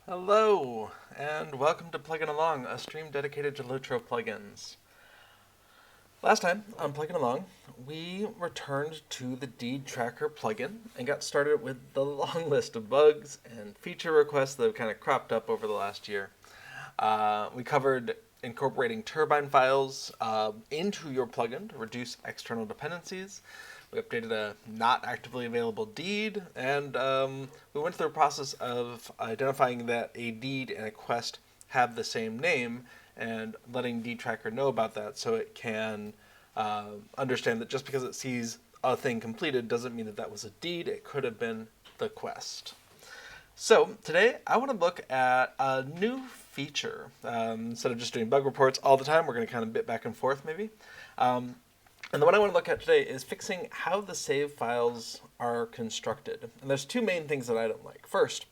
Hello, and welcome to Plugin Along, a stream dedicated to LOTRO plugins. Last time on Plugin Along, we returned to the deed tracker plugin and got started with the long list of bugs and feature requests that have kind of cropped up over the last year. We covered incorporating Turbine files into your plugin to reduce external dependencies. We updated a not actively available deed, and we went through a process of identifying that a deed and a quest have the same name and letting deed tracker know about that so it can understand that just because it sees a thing completed doesn't mean that that was a deed. It could have been the quest. So today I want to look at a new feature. Instead of just doing bug reports all the time, we're going to kind of bit back and forth maybe. And the one I want to look at today is fixing how the save files are constructed. And there's two main things that I don't like. First,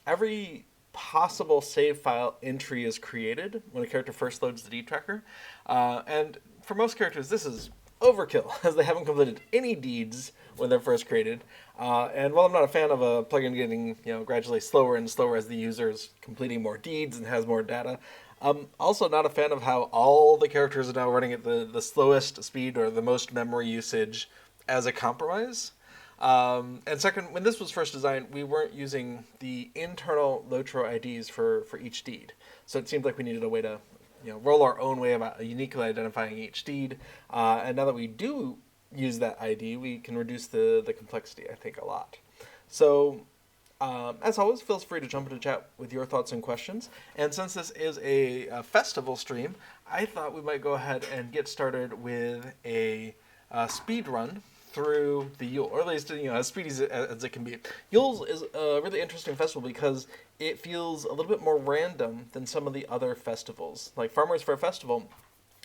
every possible save file entry is created when a character first loads the deed tracker. And for most characters, this is overkill, as they haven't completed any deeds when they're first created. And while I'm not a fan of a plugin getting gradually slower and slower as the user is completing more deeds and has more data, I'm also not a fan of how all the characters are now running at the slowest speed or the most memory usage as a compromise. And second, when this was first designed, we weren't using the internal LOTRO IDs for each deed. So it seemed like we needed a way to roll our own way of uniquely identifying each deed. And now that we do use that ID, we can reduce the complexity, I think, a lot. So as always, feel free to jump into chat with your thoughts and questions. And since this is a festival stream, I thought we might go ahead and get started with a speed run through the Yule, or at least as speedy as it can be. Yule's is a really interesting festival because it feels a little bit more random than some of the other festivals. Like Farmers Fair Festival,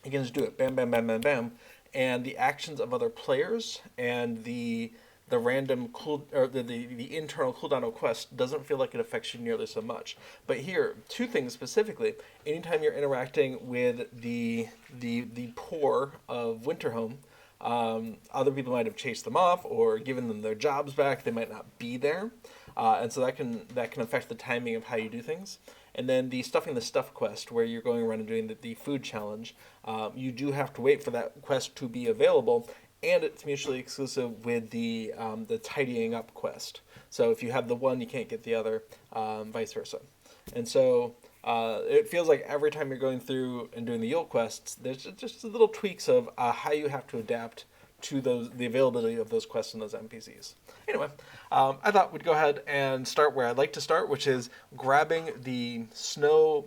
you can just do it, bam, bam, bam, bam, bam, and the actions of other players and the random the internal cooldown of quest doesn't feel like it affects you nearly so much. But here, two things specifically: anytime you're interacting with the poor of Winterhome, other people might have chased them off or given them their jobs back. They might not be there, and so that can affect the timing of how you do things. And then the stuffing the stuff quest, where you're going around and doing the food challenge, you do have to wait for that quest to be available, and it's mutually exclusive with the tidying up quest. So if you have the one, you can't get the other, vice versa. And so it feels like every time you're going through and doing the Yule quests, there's just little tweaks of how you have to adapt to the availability of those quests and those NPCs. Anyway, I thought we'd go ahead and start where I'd like to start, which is grabbing the snow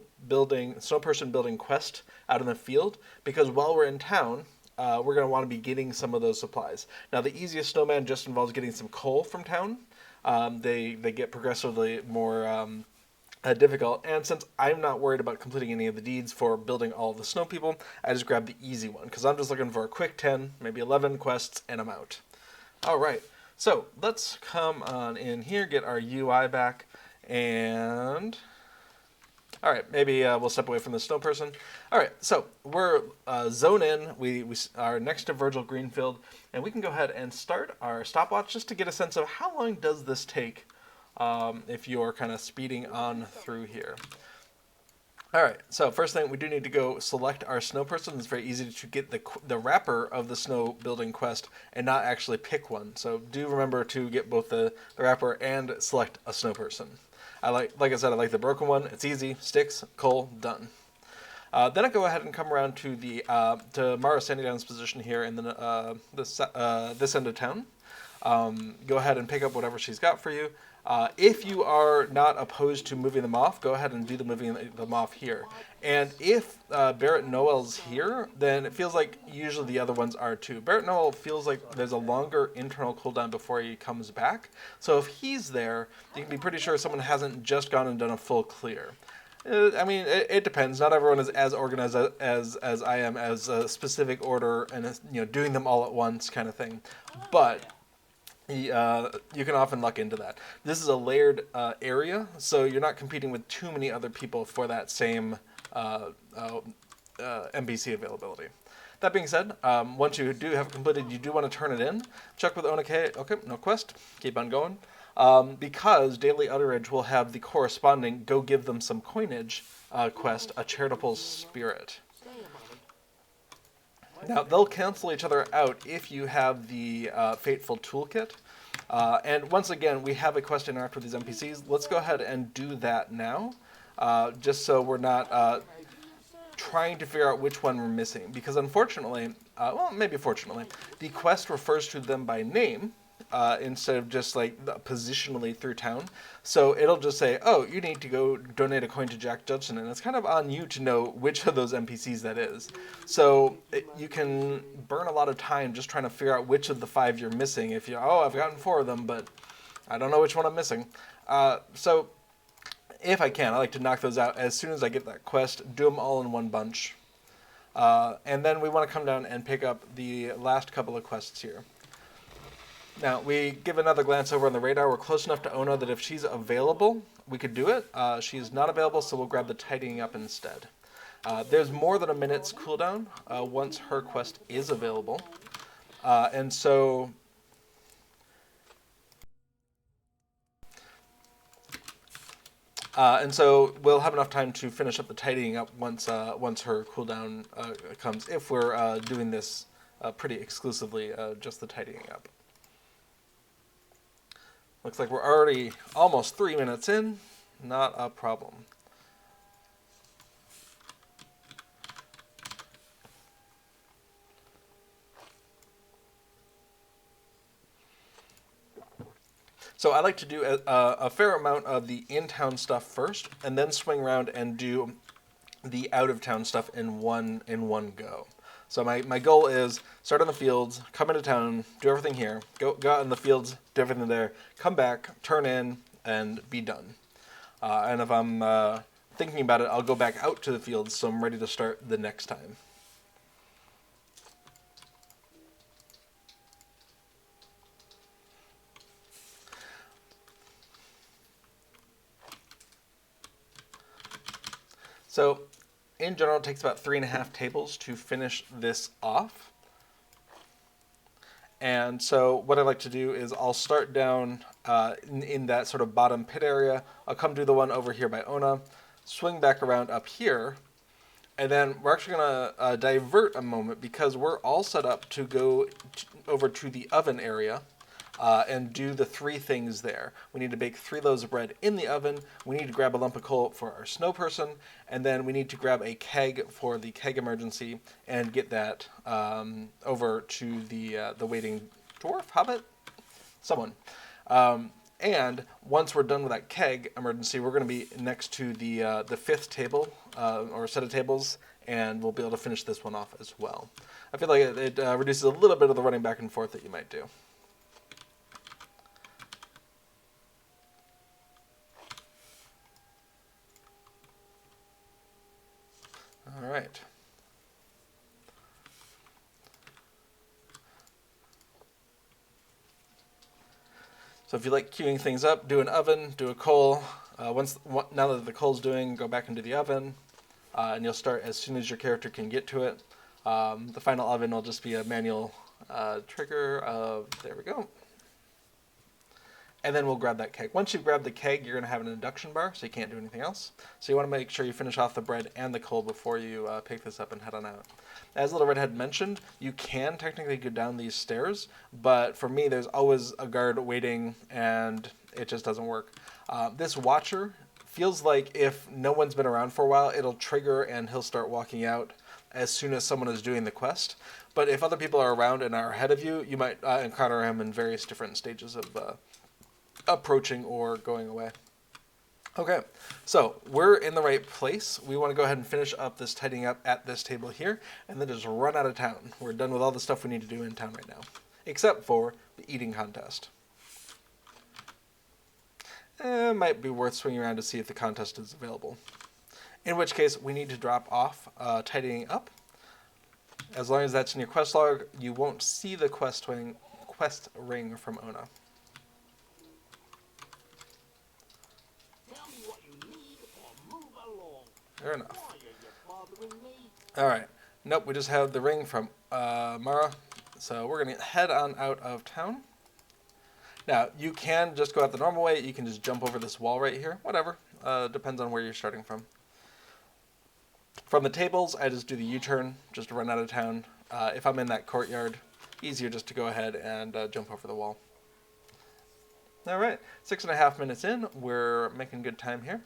person building quest out in the field, because while we're in town, we're going to want to be getting some of those supplies. Now, the easiest snowman just involves getting some coal from town. They get progressively more difficult, and since I'm not worried about completing any of the deeds for building all of the snow people, I just grab the easy one, because I'm just looking for a quick 10, maybe 11 quests, and I'm out. Alright, so let's come on in here, get our UI back, and alright, maybe we'll step away from the snow person. Alright, so we're zone in, we are next to Virgil Greenfield, and we can go ahead and start our stopwatch just to get a sense of how long does this take if you're kind of speeding on through here. Alright, so first thing, we do need to go select our snow person. It's very easy to get the wrapper of the snow building quest and not actually pick one. So do remember to get both the wrapper and select a snow person. Like I said, I like the broken one. It's easy. Sticks, coal, done. Then I go ahead and come around to to Mara Sandydown's position here in this end of town. Go ahead and pick up whatever she's got for you. If you are not opposed to moving them off, go ahead and do the moving them off here. And if Barrett Noel's here, then it feels like usually the other ones are too. Barrett Noel feels like there's a longer internal cooldown before he comes back. So if he's there, you can be pretty sure someone hasn't just gone and done a full clear. I mean, it depends. Not everyone is as organized as I am, as a specific order and doing them all at once kind of thing. But you can often luck into that. This is a layered area, so you're not competing with too many other people for that same NPC availability. That being said, once you do have it completed, you do want to turn it in. Check with Onake. Okay, no quest. Keep on going. Because Daily Utterage will have the corresponding Go Give Them Some Coinage quest, A Charitable Spirit. Now, they'll cancel each other out if you have the Fateful Toolkit. And once again, we have a quest to interact with these NPCs. Let's go ahead and do that now, just so we're not trying to figure out which one we're missing. Because unfortunately, well, maybe fortunately, the quest refers to them by name, instead of just like positionally through town. So it'll just say, oh, you need to go donate a coin to Jack Judson, and it's kind of on you to know which of those NPCs that is. So you can burn a lot of time just trying to figure out which of the 5 you're missing. If you're, oh, I've gotten 4 of them, but I don't know which one I'm missing. So if I can, I like to knock those out as soon as I get that quest, do them all in one bunch. And then we want to come down and pick up the last couple of quests here. Now, we give another glance over on the radar. We're close enough to Ona that if she's available, we could do it. She's not available, so we'll grab the tidying up instead. There's more than a minute's cooldown once her quest is available. And so we'll have enough time to finish up the tidying up once her cooldown comes, if we're doing this pretty exclusively, just the tidying up. Looks like we're already almost 3 minutes in. Not a problem. So I like to do a fair amount of the in-town stuff first, and then swing around and do the out-of-town stuff in one go. So my goal is start on the fields, come into town, do everything here, go out in the fields, do everything there, come back, turn in, and be done. And if I'm thinking about it, I'll go back out to the fields so I'm ready to start the next time. So in general, it takes about 3.5 tables to finish this off. And so what I like to do is I'll start down in that sort of bottom pit area. I'll come do the one over here by Ona, swing back around up here, and then we're actually going to divert a moment because we're all set up to go over to the oven area and do the 3 things there. We need to bake 3 loaves of bread in the oven, we need to grab a lump of coal for our snow person, and then we need to grab a keg for the keg emergency and get that over to the waiting dwarf, hobbit, someone. And once we're done with that keg emergency, we're going to be next to the 5th table, or set of tables, and we'll be able to finish this one off as well. I feel like it reduces a little bit of the running back and forth that you might do. All right. So if you like queuing things up, do an oven, do a coal. Now that the coal's doing, go back into the oven, and you'll start as soon as your character can get to it. The final oven will just be a manual trigger of, there we go. And then we'll grab that keg. Once you grab the keg, you're going to have an induction bar, so you can't do anything else. So you want to make sure you finish off the bread and the coal before you pick this up and head on out. As Little Red had mentioned, you can technically go down these stairs, but for me, there's always a guard waiting, and it just doesn't work. This Watcher feels like if no one's been around for a while, it'll trigger and he'll start walking out as soon as someone is doing the quest. But if other people are around and are ahead of you, you might encounter him in various different stages of approaching or going away. Okay, so we're in the right place. We want to go ahead and finish up this tidying up at this table here, and then just run out of town. We're done with all the stuff we need to do in town right now, except for the eating contest. It might be worth swinging around to see if the contest is available. In which case, we need to drop off tidying up. As long as that's in your quest log, you won't see the quest ring from Ona. Fair enough. Alright, Nope, we just have the ring from Mara. So we're going to head on out of town. Now, you can just go out the normal way. You can just jump over this wall right here. Whatever. Depends on where you're starting from. From the tables, I just do the U-turn, just to run out of town. If I'm in that courtyard, easier just to go ahead and jump over the wall. All right, 6.5 minutes in. We're making good time here.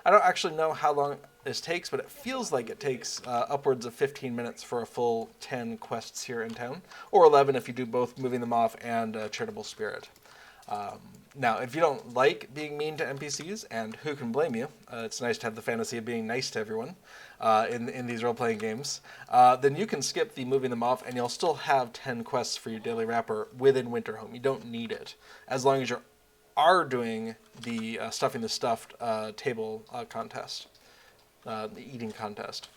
I don't actually know how long this takes, but it feels like it takes upwards of 15 minutes for a full 10 quests here in town, or 11 if you do both Moving Them Off and Charitable Spirit. Now, if you don't like being mean to NPCs, and who can blame you, it's nice to have the fantasy of being nice to everyone in these role-playing games, then you can skip the Moving Them Off, and you'll still have 10 quests for your daily wrapper within Winterhome. You don't need it, as long as you're doing the stuffing the stuffed table contest, the eating contest.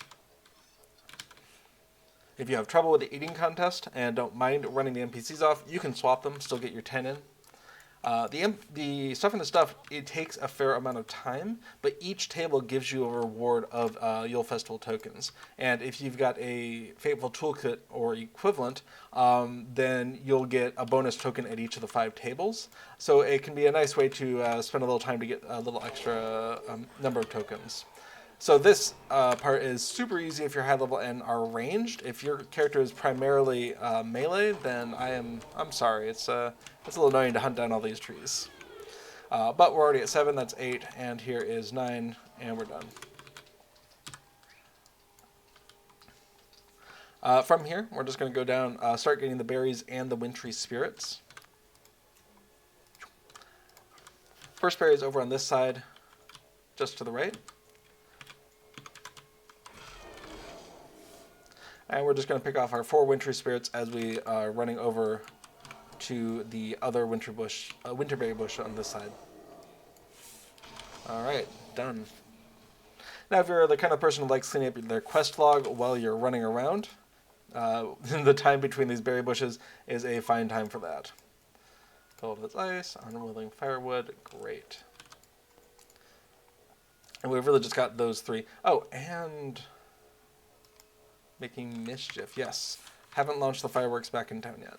If you have trouble with the eating contest and don't mind running the NPCs off, you can swap them, still get your 10 in. The stuffing the stuffed, it takes a fair amount of time, but each table gives you a reward of Yule Festival tokens. And if you've got a Fateful Toolkit or equivalent, then you'll get a bonus token at each of the 5 tables. So it can be a nice way to spend a little time to get a little extra number of tokens. So this part is super easy if you're high level and are ranged. If your character is primarily melee, then I'm sorry. It's a little annoying to hunt down all these trees. But we're already at 7, that's 8, and here is 9, and we're done. From here, we're just going to go down, start getting the berries and the wintry spirits. First berry is over on this side, just to the right. And we're just going to pick off our 4 wintry spirits as we are running over to the other winterberry bush on this side. All right, done. Now, if you're the kind of person who likes cleaning up their quest log while you're running around, the time between these berry bushes is a fine time for that. Fill up this ice, unwilling firewood, great. And we've really just got those 3. Oh, and making mischief, yes. Haven't launched the fireworks back in town yet.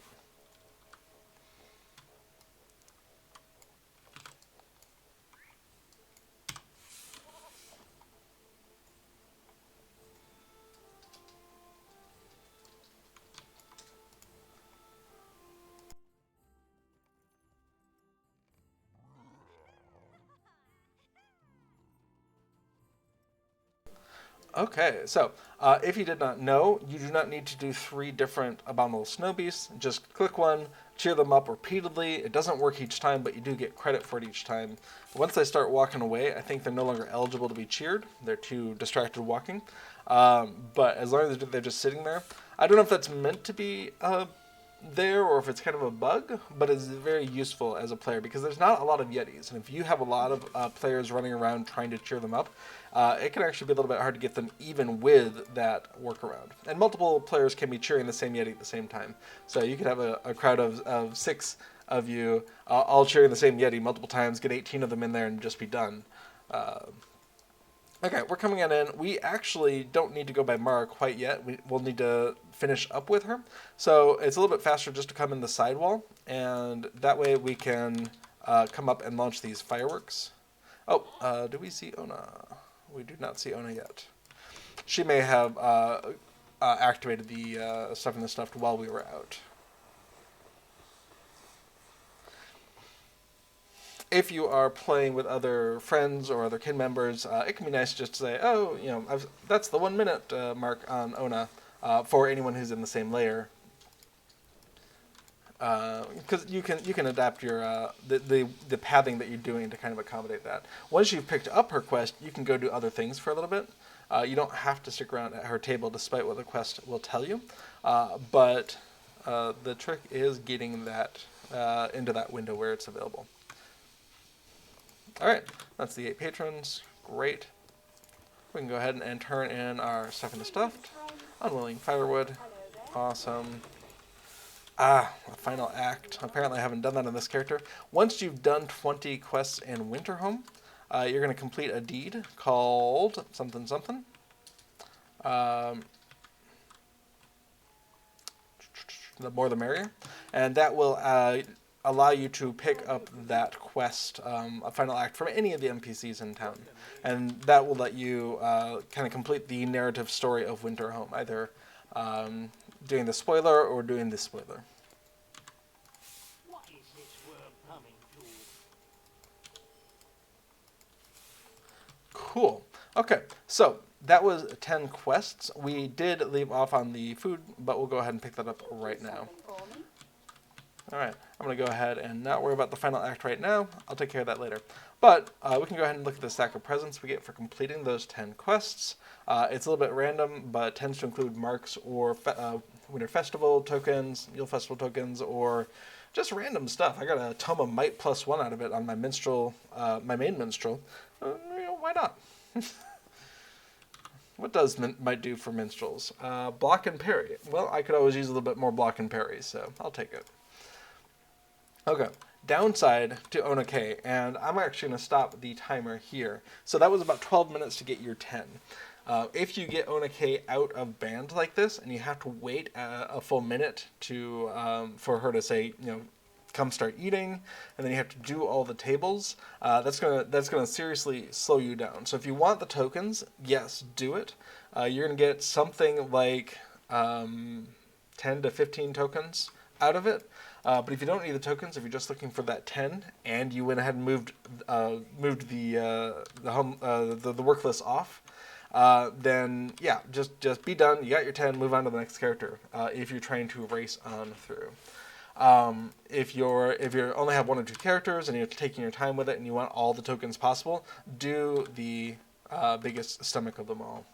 Okay, so if you did not know, you do not need to do 3 different Abominable Snow Beasts. Just click one, cheer them up repeatedly. It doesn't work each time, but you do get credit for it each time. Once they start walking away, I think they're no longer eligible to be cheered. They're too distracted walking. But as long as they're just sitting there, I don't know if that's meant to be there or if it's kind of a bug, but it's very useful as a player because there's not a lot of Yetis, and if you have a lot of players running around trying to cheer them up, it can actually be a little bit hard to get them even with that workaround. And multiple players can be cheering the same Yeti at the same time, so you could have a crowd of 6 of you all cheering the same Yeti multiple times, get 18 of them in there and just be done. Okay, we're coming on in. We actually don't need to go by Mara quite yet. We'll need to finish up with her. So it's a little bit faster just to come in the sidewall, and that way we can come up and launch these fireworks. Oh, do we see Ona? We do not see Ona yet. She may have activated the stuff in the stuffed while we were out. If you are playing with other friends or other kin members, it can be nice just to say, oh, you know, that's the 1 minute mark on Ona for anyone who's in the same layer. Because you can adapt your the pathing that you're doing to kind of accommodate that. Once you've picked up her quest, you can go do other things for a little bit. You don't have to stick around at her table despite what the quest will tell you. But the trick is getting that into that window where it's available. Alright, that's the 8 patrons. Great. We can go ahead and turn in our stuff in the stuffed. Unwilling firewood. Awesome. A final act. Apparently I haven't done that on this character. Once you've done 20 quests in Winterhome, you're going to complete a deed called something something. the more the merrier, and that will allow you to pick up that quest, a final act from any of the NPCs in town, and that will let you kind of complete the narrative story of Winterhome, either doing the spoiler or doing the spoiler. What is this we're coming to? Cool. Okay, so that was 10 quests. We did leave off on the food, but we'll go ahead and pick that up right now. Alright, I'm going to go ahead and not worry about the final act right now. I'll take care of that later. But we can go ahead and look at the stack of presents we get for completing those 10 quests. It's a little bit random, but tends to include marks or Winter Festival tokens, Yule Festival tokens, or just random stuff. I got a Tome of Might +1 out of it on my minstrel, my main minstrel. Why not? What does Might do for minstrels? Block and parry. Well, I could always use a little bit more block and parry, so I'll take it. Okay, downside to Onake, and I'm actually going to stop the timer here. So that was about 12 minutes to get your 10. If you get Onake out of band like this, and you have to wait a full minute to for her to say, come start eating, and then you have to do all the tables, that's gonna seriously slow you down. So if you want the tokens, yes, do it. You're gonna get something like 10 to 15 tokens out of it. But if you don't need the tokens, if you're just looking for that 10, and you went ahead and moved the work list off, then yeah, just be done. You got your 10. Move on to the next character. If you're trying to race on through. If you only have 1 or 2 characters and you're taking your time with it and you want all the tokens possible, do the biggest stomach of them all.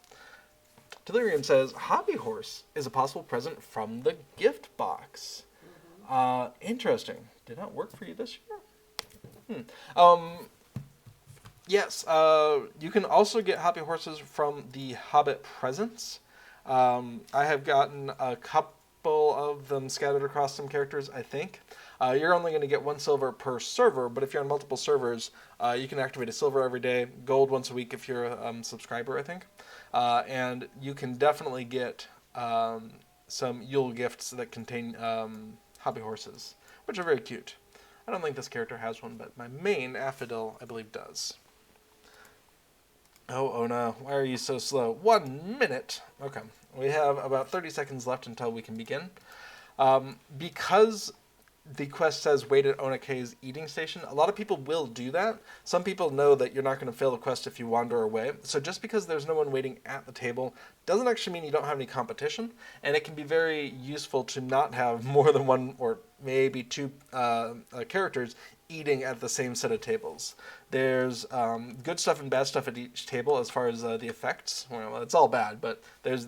Delirium says, Hobby Horse is a possible present from the gift box. Interesting. Did not work for you this year? Yes, you can also get Hobby Horses from the Hobbit presents. I have gotten a couple of them scattered across some characters, I think. You're only going to get 1 silver per server, but if you're on multiple servers, you can activate a silver every day, gold once a week if you're a subscriber, I think. And you can definitely get some Yule gifts that contain Hobby Horses, which are very cute. I don't think this character has one, but my main Affidil, I believe, does. Oh, Ona, why are you so slow? 1 minute! Okay, we have about 30 seconds left until we can begin. Because the quest says wait at Onake's eating station, a lot of people will do that. Some people know that you're not going to fail the quest if you wander away. So just because there's no one waiting at the table doesn't actually mean you don't have any competition. And it can be very useful to not have more than 1 or maybe 2 characters eating at the same set of tables. There's good stuff and bad stuff at each table as far as the effects. Well, it's all bad, but there's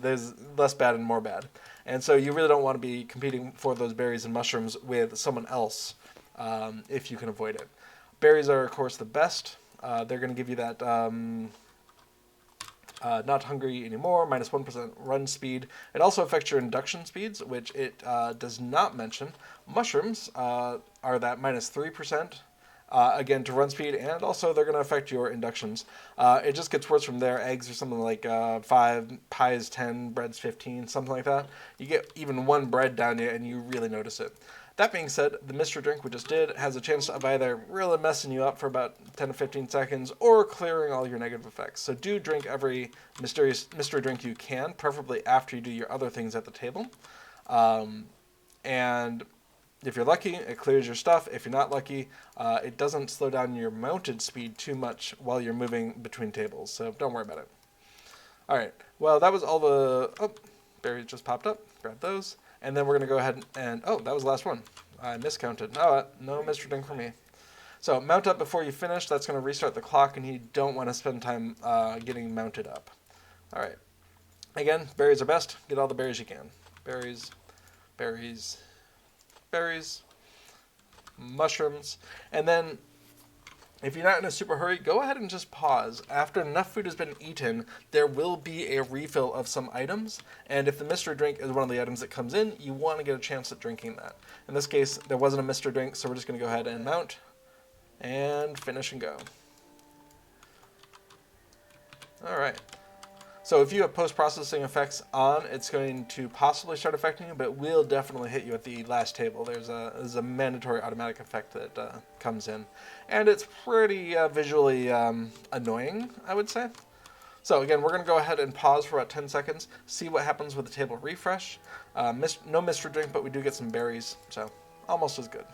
less bad and more bad. And so you really don't want to be competing for those berries and mushrooms with someone else if you can avoid it. Berries are, of course, the best. They're going to give you that not hungry anymore, minus 1% run speed. It also affects your induction speeds, which it does not mention. Mushrooms are that minus 3%. Again, to run speed, and also they're going to affect your inductions. It just gets worse from there. Eggs are something like 5, pies 10, breads 15, something like that. You get even 1 bread down you, and you really notice it. That being said, the mystery drink we just did has a chance of either really messing you up for about 10 to 15 seconds or clearing all your negative effects. So do drink every mystery drink you can, preferably after you do your other things at the table. And if you're lucky, it clears your stuff. If you're not lucky, it doesn't slow down your mounted speed too much while you're moving between tables, so don't worry about it. All right, well, that was all the... Oh, berries just popped up. Grab those. And then we're going to go ahead and... Oh, that was the last one. I miscounted. Oh, no mystery drink for me. So mount up before you finish. That's going to restart the clock, and you don't want to spend time getting mounted up. All right. Again, berries are best. Get all the berries you can. Berries, berries, berries, mushrooms, and then if you're not in a super hurry, go ahead and just pause. After enough food has been eaten, there will be a refill of some items, and if the mystery drink is one of the items that comes in, you want to get a chance at drinking that. In this case, there wasn't a mystery drink, so we're just going to go ahead and mount and finish and go. All right. So if you have post-processing effects on, it's going to possibly start affecting you, but it will definitely hit you at the last table. There's a mandatory automatic effect that comes in, and it's pretty visually annoying, I would say. So again, we're going to go ahead and pause for about 10 seconds, see what happens with the table refresh. No mystery drink, but we do get some berries, so almost as good.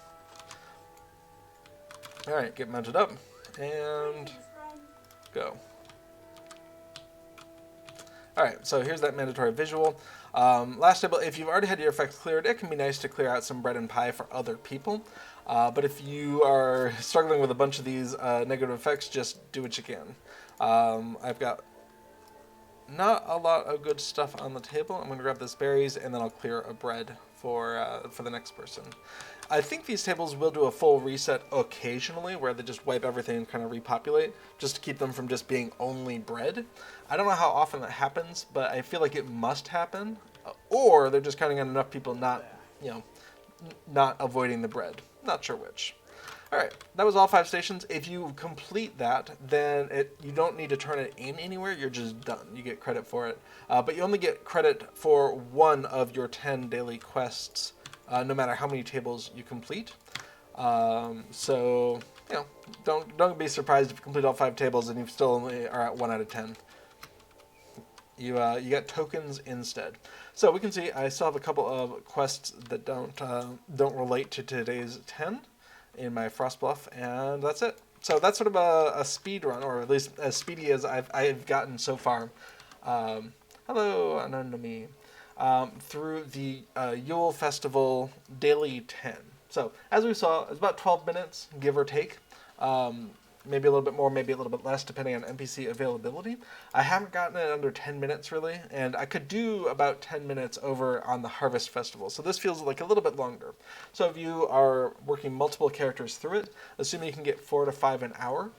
All right, get mounted up, and go. Alright, so here's that mandatory visual. Last table, if you've already had your effects cleared, it can be nice to clear out some bread and pie for other people. But if you are struggling with a bunch of these negative effects, just do what you can. I've got not a lot of good stuff on the table. I'm going to grab this berries, and then I'll clear a bread for the next person. I think these tables will do a full reset occasionally, where they just wipe everything and kind of repopulate, just to keep them from just being only bread. I don't know how often that happens, but I feel like it must happen, or they're just counting on enough people not avoiding the bread. Not sure which. All right, that was all 5 stations. If you complete that, then you don't need to turn it in anywhere. You're just done. You get credit for it, but you only get credit for 1 of your 10 daily quests, no matter how many tables you complete. So don't be surprised if you complete all 5 tables and you still only are at 1 out of 10. You get tokens instead. So we can see I still have a couple of quests that don't relate to today's 10 in my Frostbluff, and that's it. So that's sort of a speed run, or at least as speedy as I've gotten so far. Hello, Anonymous. Through the Yule Festival Daily 10. So as we saw, it's about 12 minutes, give or take. Maybe a little bit more, maybe a little bit less, depending on NPC availability. I haven't gotten it under 10 minutes, really, and I could do about 10 minutes over on the Harvest Festival, so this feels like a little bit longer. So if you are working multiple characters through it, assuming you can get 4 to 5 an hour,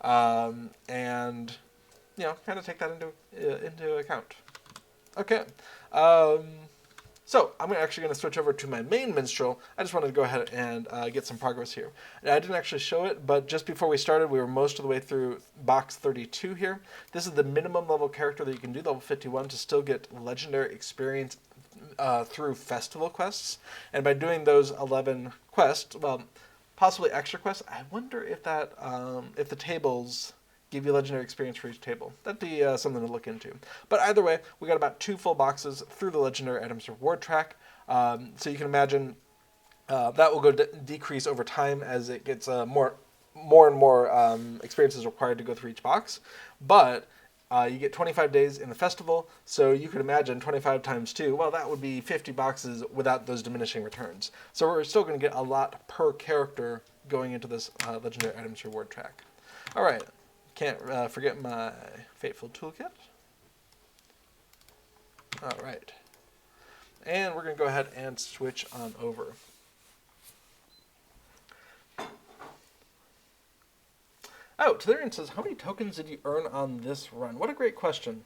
and, kind of take that into account. Okay. So I'm actually going to switch over to my main minstrel. I just wanted to go ahead and get some progress here. I didn't actually show it, but just before we started, we were most of the way through box 32 here. This is the minimum level character that you can do, level 51, to still get legendary experience through festival quests. And by doing those 11 quests, well, possibly extra quests, I wonder if that if the tables give you legendary experience for each table. That'd be something to look into. But either way, we got about 2 full boxes through the legendary items reward track. So you can imagine that will go decrease over time as it gets more and more experiences required to go through each box. But you get 25 days in the festival, so you could imagine 25 times 2, well, that would be 50 boxes without those diminishing returns. So we're still going to get a lot per character going into this legendary items reward track. All right. Can't forget my Fateful Toolkit. All right. And we're going to go ahead and switch on over. Oh, Tellurian says, how many tokens did you earn on this run? What a great question.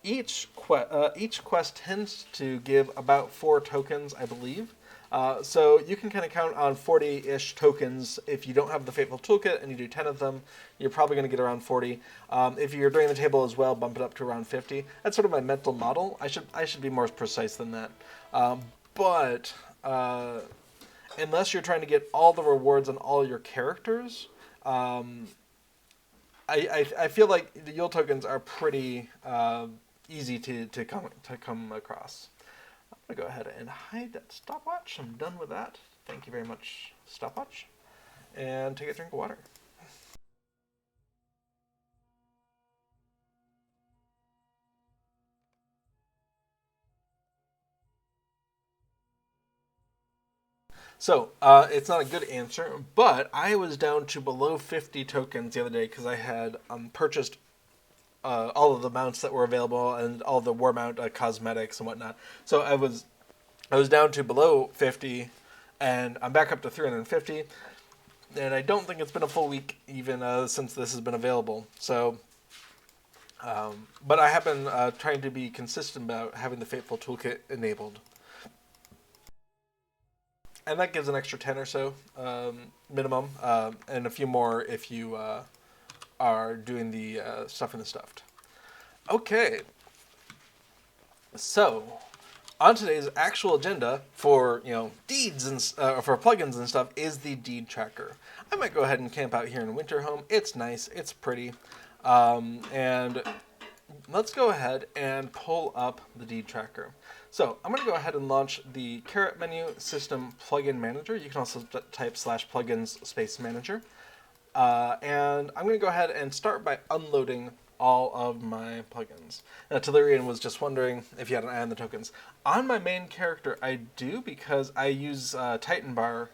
Each quest tends to give about 4 tokens, I believe. So you can kind of count on 40-ish tokens. If you don't have the Fateful Toolkit and you do 10 of them, you're probably going to get around 40. If you're doing the table as well, bump it up to around 50. That's sort of my mental model. I should be more precise than that. But unless you're trying to get all the rewards on all your characters, I feel like the Yule tokens are pretty easy to come across. I'm going to go ahead and hide that stopwatch. I'm done with that. Thank you very much, stopwatch. And take a drink of water. So, it's not a good answer, but I was down to below 50 tokens the other day because I had purchased all of the mounts that were available and all the war mount cosmetics and whatnot. So I was down to below 50, and I'm back up to 350. And I don't think it's been a full week even since this has been available. So, but I have been trying to be consistent about having the Fateful Toolkit enabled. And that gives an extra 10 or so minimum, and a few more if you are doing the stuff in the stuffed. Okay, so on today's actual agenda for deeds and for plugins and stuff is the deed tracker. I might go ahead and camp out here in Winterhome. It's nice, it's pretty, and let's go ahead and pull up the deed tracker. So I'm going to go ahead and launch the caret menu system plugin manager. You can also type /plugins space manager. And I'm going to go ahead and start by unloading all of my plugins. Now, Tellurian was just wondering if you had an eye on the tokens. On my main character, I do, because I use Titan Bar,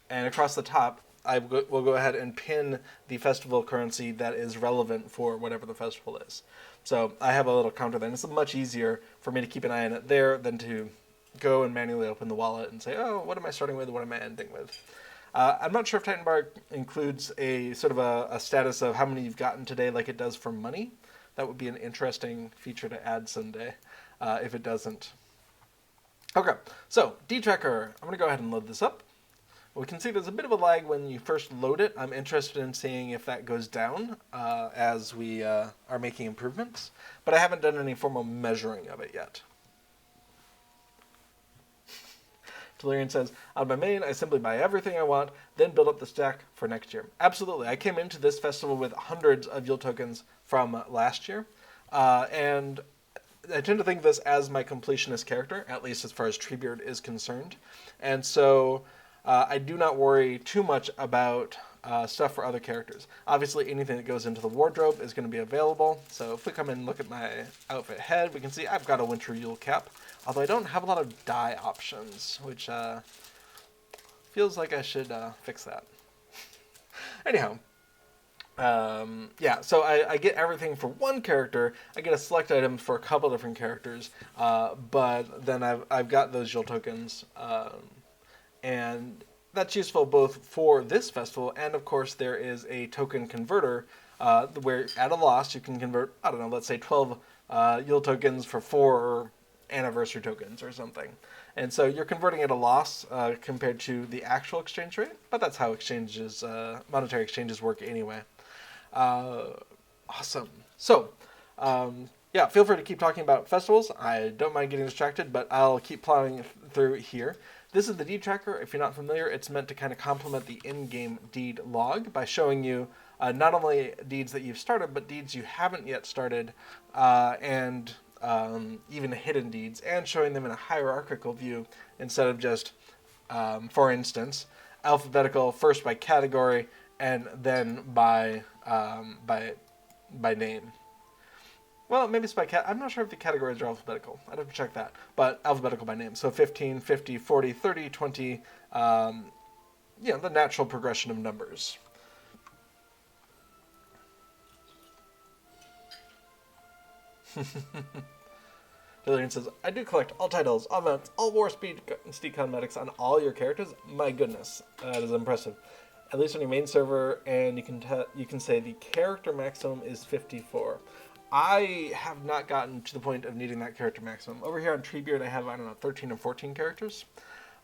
and across the top, I will go ahead and pin the festival currency that is relevant for whatever the festival is. So I have a little counter there, and it's much easier for me to keep an eye on it there than to go and manually open the wallet and say, oh, what am I starting with, what am I ending with? I'm not sure if Titan Bar includes a sort of a status of how many you've gotten today like it does for money. That would be an interesting feature to add someday, if it doesn't. Okay, so deed tracker. I'm going to go ahead and load this up. We can see there's a bit of a lag when you first load it. I'm interested in seeing if that goes down as we are making improvements, but I haven't done any formal measuring of it yet. Tellurian says, on my main, I simply buy everything I want, then build up the stack for next year. Absolutely. I came into this festival with hundreds of Yule tokens from last year, and I tend to think of this as my completionist character, at least as far as Treebeard is concerned. And so I do not worry too much about stuff for other characters. Obviously, anything that goes into the wardrobe is going to be available. So if we come in and look at my outfit head, we can see I've got a winter Yule cap. Although I don't have a lot of dye options, which feels like I should fix that. Anyhow, yeah, so I get everything for one character. I get a select item for a couple different characters, but then I've got those Yule tokens, and that's useful both for this festival, and of course there is a token converter where at a loss you can convert, I don't know, let's say 12 Yule tokens for 4 anniversary tokens or something. And so you're converting at a loss compared to the actual exchange rate, but that's how exchanges, monetary exchanges work anyway. Awesome. So, yeah, feel free to keep talking about festivals. I don't mind getting distracted, but I'll keep plowing through here. This is the deed tracker. If you're not familiar, it's meant to kind of complement the in-game deed log by showing you not only deeds that you've started, but deeds you haven't yet started, and even hidden deeds, and showing them in a hierarchical view instead of just, for instance, alphabetical first by category and then by name. Well, maybe it's by I'm not sure if the categories are alphabetical. I'd have to check that. But alphabetical by name. So 15, 50, 40, 30, 20, the natural progression of numbers. Tellurian says, I do collect all titles, all events, all war speed cosmetics on all your characters. My goodness, that is impressive. At least on your main server, and you can say the character maximum is 54. I have not gotten to the point of needing that character maximum. Over here on Treebeard, I have, 13 or 14 characters.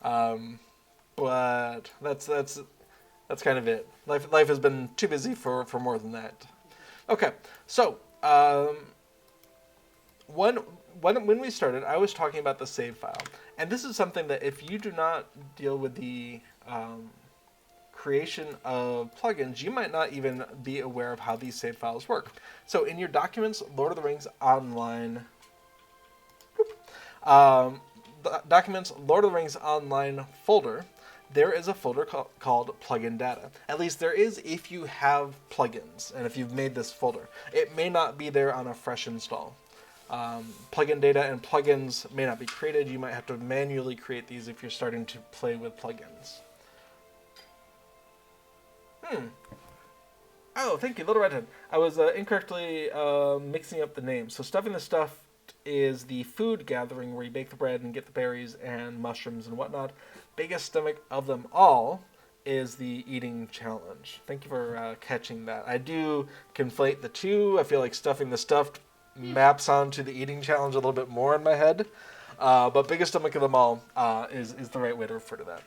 But that's kind of it. Life has been too busy for more than that. Okay, so when we started, I was talking about the save file, and this is something that if you do not deal with the creation of plugins, you might not even be aware of how these save files work. So in your Documents, Lord of the Rings Online, Documents, Lord of the Rings Online folder, there is a folder called Plugin Data. At least there is if you have plugins, and if you've made this folder. It may not be there on a fresh install. Plugin data and plugins may not be created. You might have to manually create these if you're starting to play with plugins. Oh, thank you, Little Redhead. I was incorrectly mixing up the names. So Stuffing the Stuffed is the food gathering where you bake the bread and get the berries and mushrooms and whatnot. Biggest stomach of them all is the eating challenge. Thank you for catching that. I do conflate the two. I feel like Stuffing the Stuffed maps onto the eating challenge a little bit more in my head. But biggest stomach of them all is the right way to refer to that.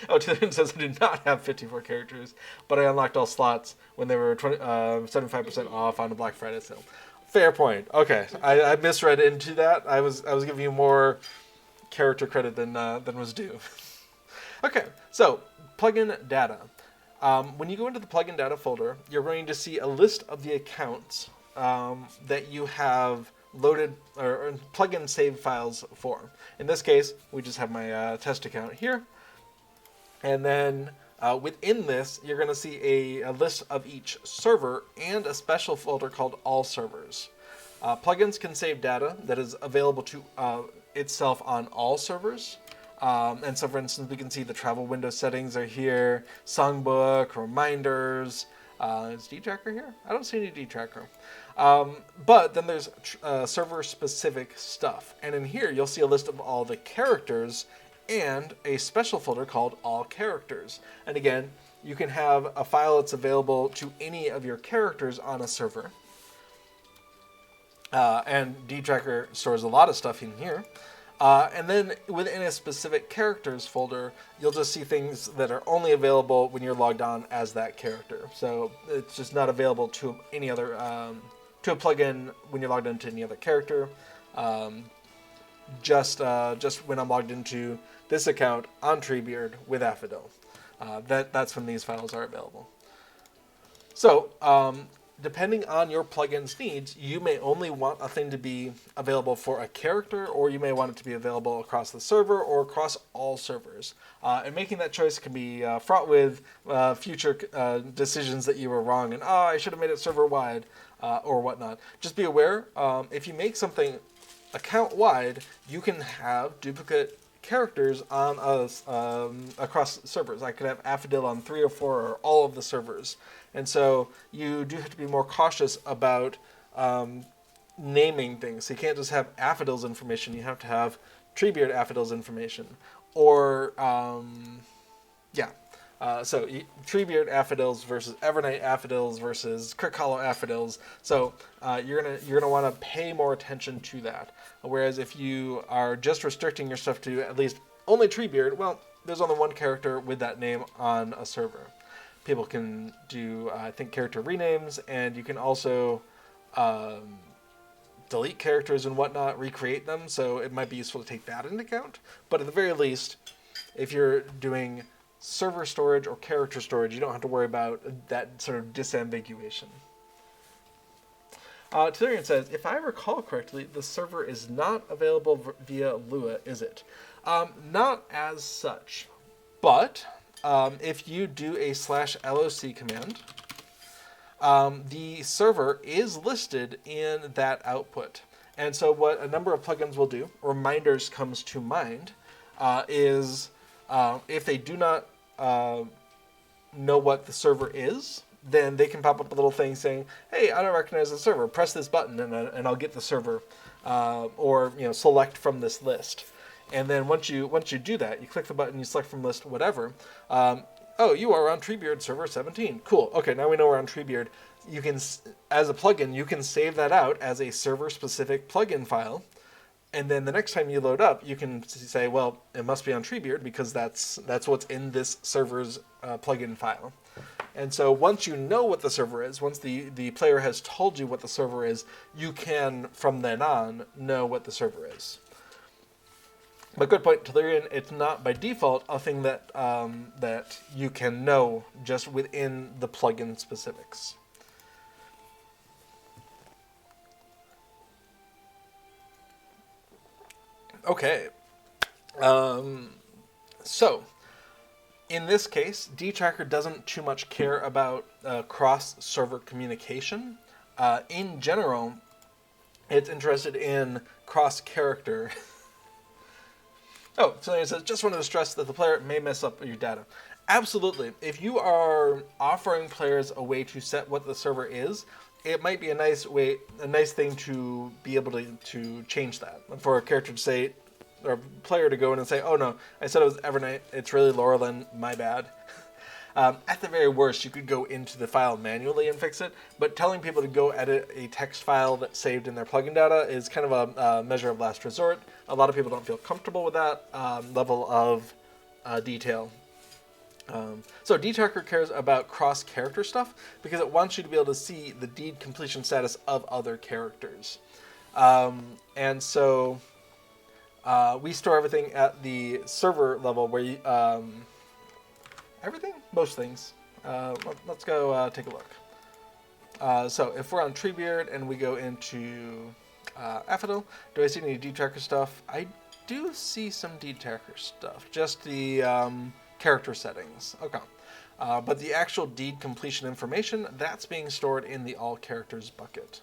Oh, Tillman says I do not have 54 characters, but I unlocked all slots when they were 75% off on the Black Friday sale. Fair point. Okay, I misread into that. I was giving you more character credit than was due. Okay, so plugin data. When you go into the plugin data folder, you're going to see a list of the accounts that you have loaded or plugin save files for. In this case, we just have my test account here. And then within this, you're going to see a list of each server and a special folder called All Servers. Plugins can save data that is available to itself on all servers. And so, for instance, we can see the travel window settings are here, songbook, reminders. Is dtracker here? I don't see any dtracker. But then there's server-specific stuff. And in here, you'll see a list of all the characters and a special folder called All Characters. And again, you can have a file that's available to any of your characters on a server. And dtracker stores a lot of stuff in here. And then within a specific characters folder, you'll just see things that are only available when you're logged on as that character. So it's just not available to any other, to a plugin when you're logged into any other character. Just when I'm logged into this account on Treebeard with Affidil. That's when these files are available. So, depending on your plugin's needs, you may only want a thing to be available for a character, or you may want it to be available across the server or across all servers. And making that choice can be fraught with future decisions that you were wrong, and I should have made it server-wide, or whatnot. Just be aware, if you make something account-wide, you can have duplicate characters on across servers. I could have Affidil on 3 or 4 or all of the servers. And so you do have to be more cautious about naming things. So you can't just have Affidil's information. You have to have Treebeard Affidil's information. Or, so Treebeard Affidils versus Evernight Affidils versus Crick Hollow Affidils. So you're gonna want to pay more attention to that. Whereas if you are just restricting your stuff to at least only Treebeard, well, there's only one character with that name on a server. People can do, I think, character renames, and you can also delete characters and whatnot, recreate them, so it might be useful to take that into account. But at the very least, if you're doing server storage or character storage, you don't have to worry about that sort of disambiguation. Tillerian says, if I recall correctly, the server is not available via Lua, is it? Not as such, but if you do a /loc command, the server is listed in that output. And so what a number of plugins will do, reminders comes to mind, is if they do not know what the server is, then they can pop up a little thing saying, hey, I don't recognize the server. Press this button and I'll get the server, or select from this list. And then once you do that, you click the button, you select from list whatever. Oh, you are on Treebeard server 17. Cool. Okay, now we know we're on Treebeard. You can, as a plugin, you can save that out as a server-specific plugin file. And then the next time you load up, you can say, well, it must be on Treebeard because that's what's in this server's plugin file. And so once you know what the server is, once the player has told you what the server is, you can, from then on, know what the server is. But good point, Tellurian, it's not by default a thing that that you can know just within the plugin specifics. Okay. So, in this case, dtracker doesn't too much care about cross-server communication. In general, it's interested in cross-character. Oh, so it says, just wanted to stress that the player may mess up your data. Absolutely. If you are offering players a way to set what the server is, it might be a nice thing to be able to change that. For a character to say, or a player to go in and say, oh no, I said it was Evernight, it's really Laurelin, my bad. At the very worst, you could go into the file manually and fix it, but telling people to go edit a text file that's saved in their plugin data is kind of a measure of last resort. A lot of people don't feel comfortable with that level of detail. So deed tracker cares about cross-character stuff because it wants you to be able to see the deed completion status of other characters. And so we store everything at the server level where you, everything? Most things. Let's go take a look. So if we're on Treebeard and we go into Affidel, do I see any deed tracker stuff? I do see some deed tracker stuff. Just the character settings. Okay. But the actual deed completion information, that's being stored in the all characters bucket.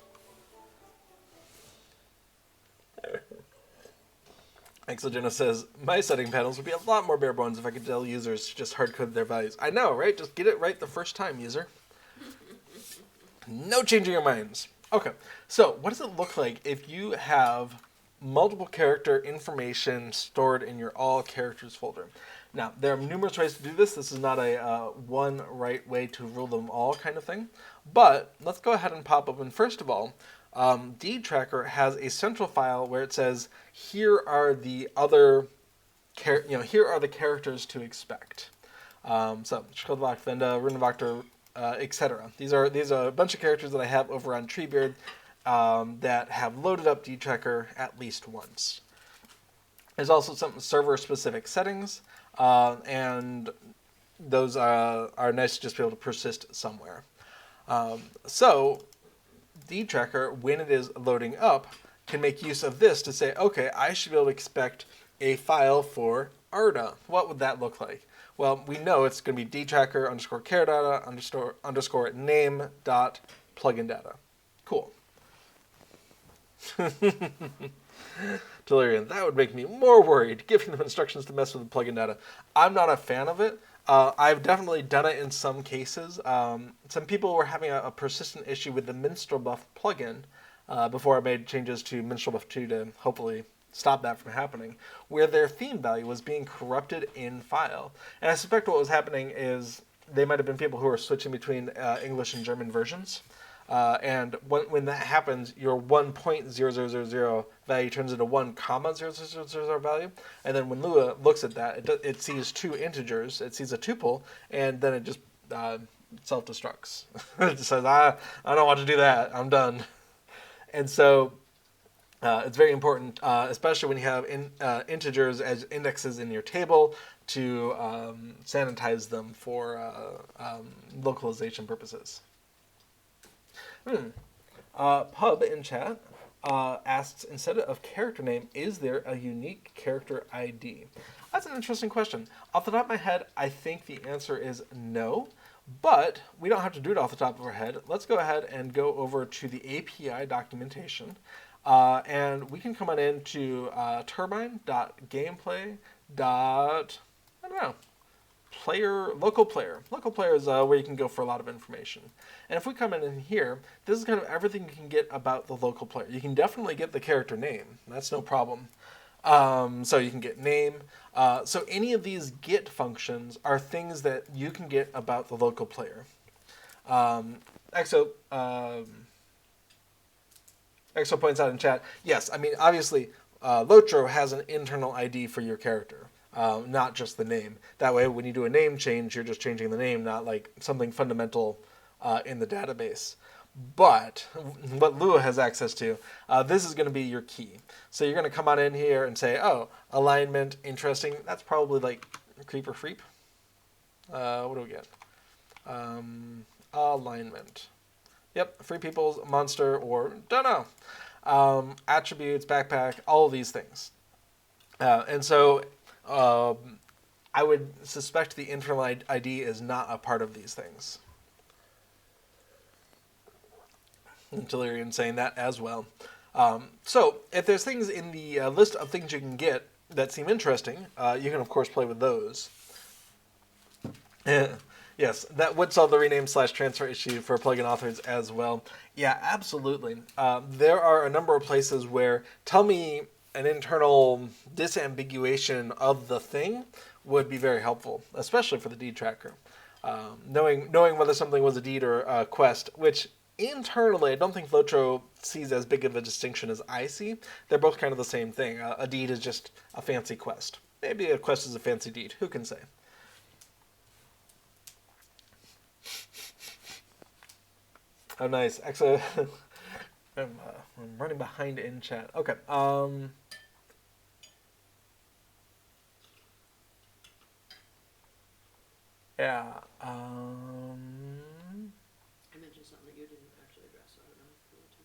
Exogena says, my setting panels would be a lot more bare bones if I could tell users to just hard-code their values. I know, right? Just get it right the first time, user. No changing your minds. Okay, so what does it look like if you have multiple character information stored in your all characters folder? Now, there are numerous ways to do this. This is not a one right way to rule them all kind of thing. But let's go ahead and pop open, first of all, Deed Tracker has a central file where it says, here are the other, here are the characters to expect. So, Shkodvak, Venda, Runavactor, etc. These are a bunch of characters that I have over on Treebeard that have loaded up Deed Tracker at least once. There's also some server-specific settings, and those are nice to just be able to persist somewhere. So, Deed Tracker, when it is loading up, can make use of this to say, okay, I should be able to expect a file for Arda. What would that look like? Well, we know it's going to be deedtracker underscore care data underscore name dot plugin data. Cool. Delirium, that would make me more worried, giving them instructions to mess with the plugin data. I'm not a fan of it. I've definitely done it in some cases. Some people were having a persistent issue with the Minstrel Buff plugin before I made changes to Minstrel Buff 2 to hopefully stop that from happening, where their theme value was being corrupted in file. And I suspect what was happening is they might have been people who were switching between English and German versions. And when that happens, your 1.0000 value turns into 1,0000 value. And then when Lua looks at that, it sees two integers, it sees a tuple, and then it just self-destructs. It just says, I don't want to do that, I'm done. And so it's very important, especially when you have integers as indexes in your table, to sanitize them for localization purposes. Pub in chat asks, instead of character name, is there a unique character ID? That's an interesting question. Off the top of my head, I think the answer is no, but we don't have to do it off the top of our head. Let's go ahead and go over to the API documentation, and we can come on into turbine.gameplay. I don't know. Local player. Local player is where you can go for a lot of information. And if we come in here, this is kind of everything you can get about the local player. You can definitely get the character name. That's no problem. So you can get name. So any of these get functions are things that you can get about the local player. Exo points out in chat, yes, I mean, obviously, LOTRO has an internal ID for your character. Not just the name. That way, when you do a name change, you're just changing the name, not like something fundamental in the database. But what Lua has access to, this is going to be your key. So you're going to come on in here and say, oh, alignment, interesting. That's probably like creep or freep. What do we get? Alignment. Yep, free people's monster or don't know. Attributes, backpack, all of these things. And so I would suspect the internal ID is not a part of these things. Delirium saying that as well. So if there's things in the list of things you can get that seem interesting, you can of course play with those. Yes, that would solve the rename/transfer issue for plugin authors as well. Yeah, absolutely. There are a number of places where tell me an internal disambiguation of the thing would be very helpful, especially for the deed tracker. Knowing whether something was a deed or a quest, which internally I don't think LOTRO sees as big of a distinction as I see. They're both kind of the same thing. A deed is just a fancy quest. Maybe a quest is a fancy deed. Who can say? Oh, nice. Actually, I'm running behind in chat. Okay. Yeah. I mentioned something that you didn't actually address, so I don't know if you want to.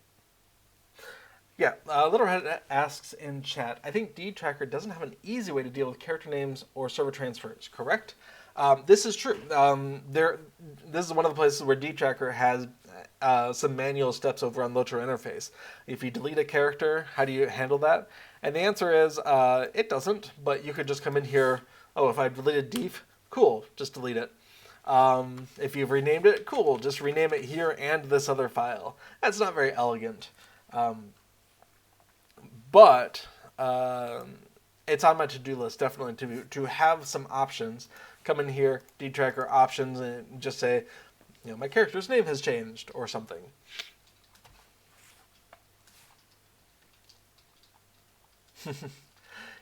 Yeah, Littlehead asks in chat, I think deed tracker doesn't have an easy way to deal with character names or server transfers, correct? This is true. This is one of the places where deed tracker has some manual steps over on LOTRO interface. If you delete a character, how do you handle that? And the answer is it doesn't, but you could just come in here, oh, if I've deleted deef, cool, just delete it. If you've renamed it, cool, just rename it here and this other file. That's not very elegant. But it's on my to-do list definitely to have some options. Come in here, deed tracker options, and just say, my character's name has changed or something.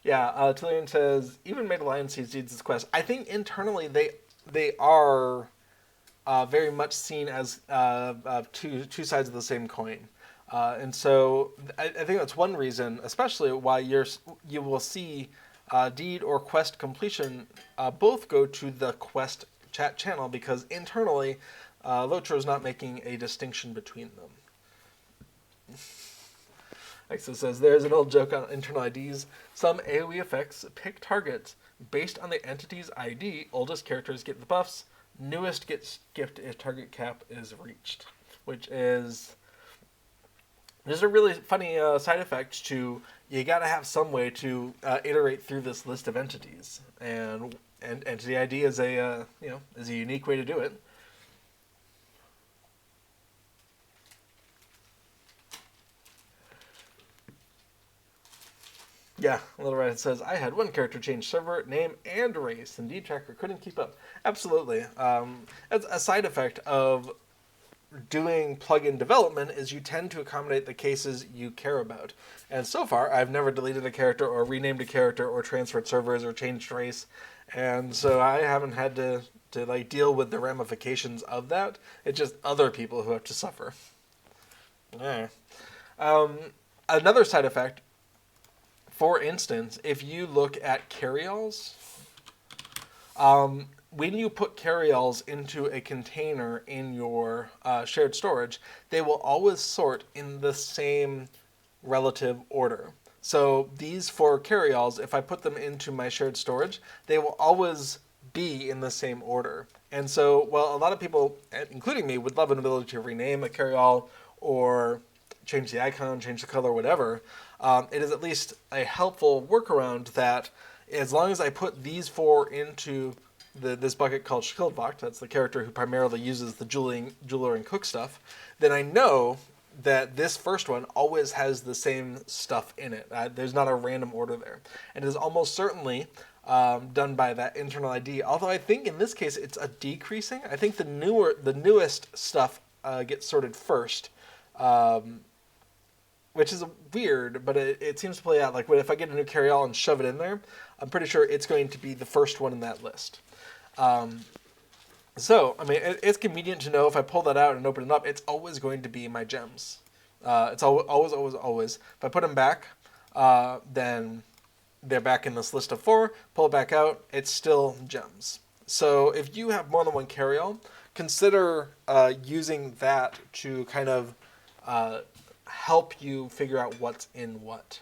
Yeah, Tillian says even Made Alliance sees deeds as quests. I think internally they are very much seen as two sides of the same coin. And so I think that's one reason, especially why you will see deed or quest completion both go to the quest chat channel, because internally LOTRO is not making a distinction between them. Exo says, there's an old joke on internal IDs. Some AoE effects pick targets based on the entity's ID. Oldest characters get the buffs. Newest get skipped if target cap is reached. Which is there's a really funny side effect to, you got to have some way to iterate through this list of entities. And entity ID is a unique way to do it. Yeah, Little Red says, I had one character change server, name, and race, and deed tracker couldn't keep up. Absolutely. As a side effect of doing plugin development is you tend to accommodate the cases you care about. And so far, I've never deleted a character or renamed a character or transferred servers or changed race. And so I haven't had to deal with the ramifications of that. It's just other people who have to suffer. Yeah. Another side effect, for instance, if you look at carryalls, when you put carryalls into a container in your shared storage, they will always sort in the same relative order. So these four carryalls, if I put them into my shared storage, they will always be in the same order. And so, well, a lot of people, including me, would love an ability to rename a carryall or change the icon, change the color, whatever. It is at least a helpful workaround that as long as I put these four into this bucket called Schildwacht, that's the character who primarily uses the jeweler and cook stuff, then I know that this first one always has the same stuff in it. There's not a random order there. And it is almost certainly done by that internal ID, although I think in this case it's a decreasing. I think the newest stuff gets sorted first, which is weird, but it seems to play out. Like, if I get a new carryall and shove it in there, I'm pretty sure it's going to be the first one in that list. So, I mean, it's convenient to know if I pull that out and open it up, it's always going to be my gems. It's always. If I put them back, then they're back in this list of four. Pull it back out, it's still gems. So if you have more than one carryall, consider using that to kind of help you figure out what's in what.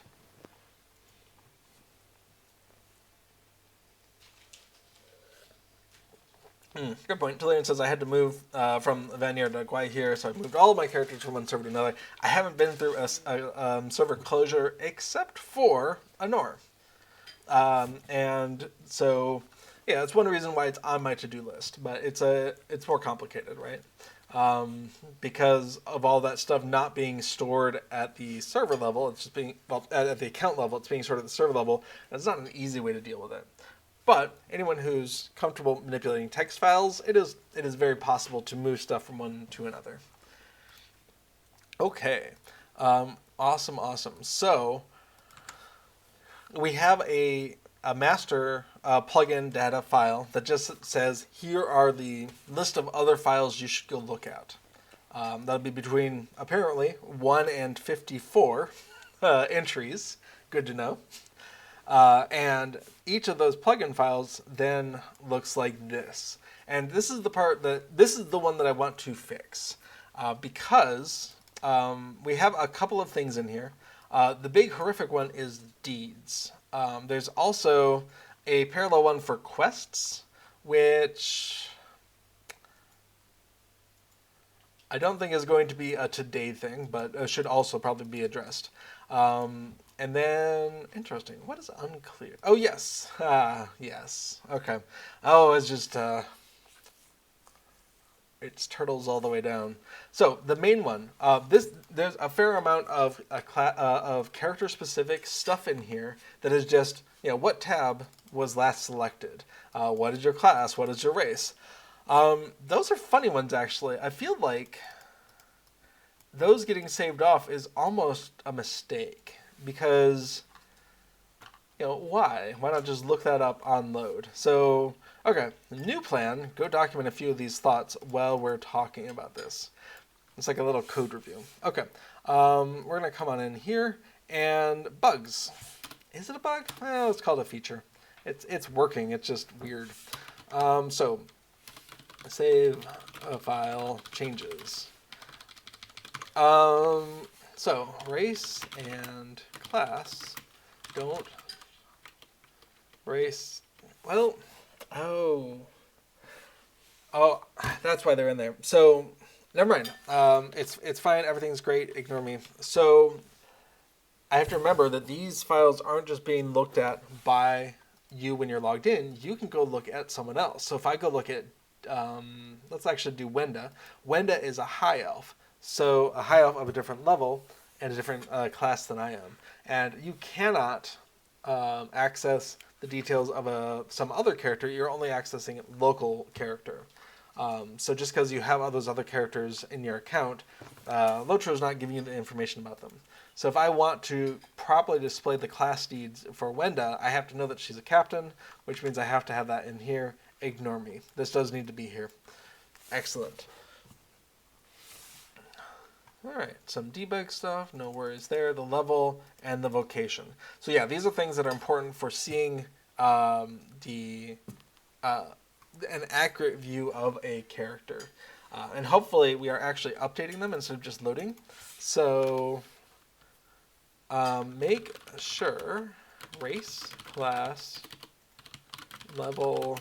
Good point. Tillian says, I had to move from Vanier to Guay here, so I moved all of my characters from one server to another. I haven't been through a server closure except for Anor. And so, yeah, it's one reason why it's on my to-do list, but it's more complicated, right? Because of all that stuff not being stored at the server level, it's just being, well, at the account level, it's being stored at the server level, and it's not an easy way to deal with it. But anyone who's comfortable manipulating text files, it is very possible to move stuff from one to another. Okay, awesome. So we have a master plugin data file that just says, here are the list of other files you should go look at. That'll be between, apparently, 1 and 54 entries. Good to know. And each of those plugin files then looks like this. And this is the one that I want to fix. Because we have a couple of things in here. The big horrific one is deeds. There's also a parallel one for quests, which I don't think is going to be a today thing, but should also probably be addressed. And then, interesting, what is unclear? Oh, yes. Yes. Okay. Oh, it's just, it's turtles all the way down. So, the main one, there's a fair amount of character-specific stuff in here that is just, what tab was last selected? What is your class? What is your race? Those are funny ones, actually. I feel like those getting saved off is almost a mistake because, why? Why not just look that up on load? So, okay, new plan, go document a few of these thoughts while we're talking about this. It's like a little code review. Okay, we're going to come on in here, and bugs. Is it a bug? Well, it's called a feature. It's working, it's just weird. So, save a file, changes. So race and class don't race. Well, oh, that's why they're in there. So never mind. It's fine. Everything's great. Ignore me. So I have to remember that these files aren't just being looked at by you when you're logged in. You can go look at someone else. So if I go look at, let's actually do Wenda. Wenda is a high elf. So a high elf of a different level and a different class than I am. And you cannot access the details of some other character. You're only accessing local character. So just because you have all those other characters in your account, LOTRO is not giving you the information about them. So if I want to properly display the class deeds for Wenda, I have to know that she's a captain, which means I have to have that in here. Ignore me. This does need to be here. Excellent. All right, some debug stuff, no worries there. The level and the vocation. So yeah, these are things that are important for seeing an accurate view of a character. And hopefully we are actually updating them instead of just loading. So make sure race, class, level,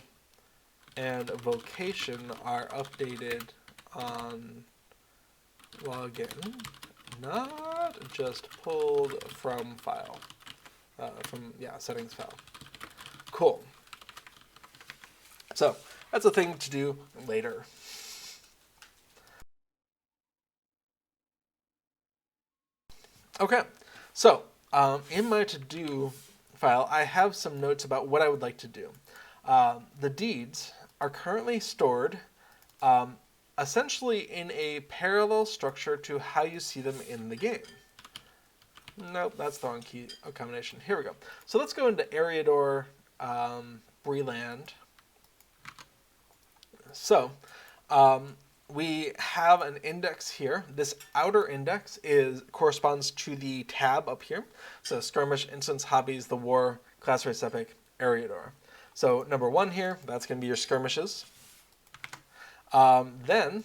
and vocation are updated on login, not just pulled from file, settings file. Cool. So that's a thing to do later. Okay, so in my to-do file, I have some notes about what I would like to do. The deeds are currently stored essentially in a parallel structure to how you see them in the game. Nope, that's the wrong key combination. Here we go. So let's go into Eriador, Breland. So we have an index here. This outer index corresponds to the tab up here. So skirmish, instance, hobbies, the war, class, race, epic, Eriador. So number 1 here, that's going to be your skirmishes. Then,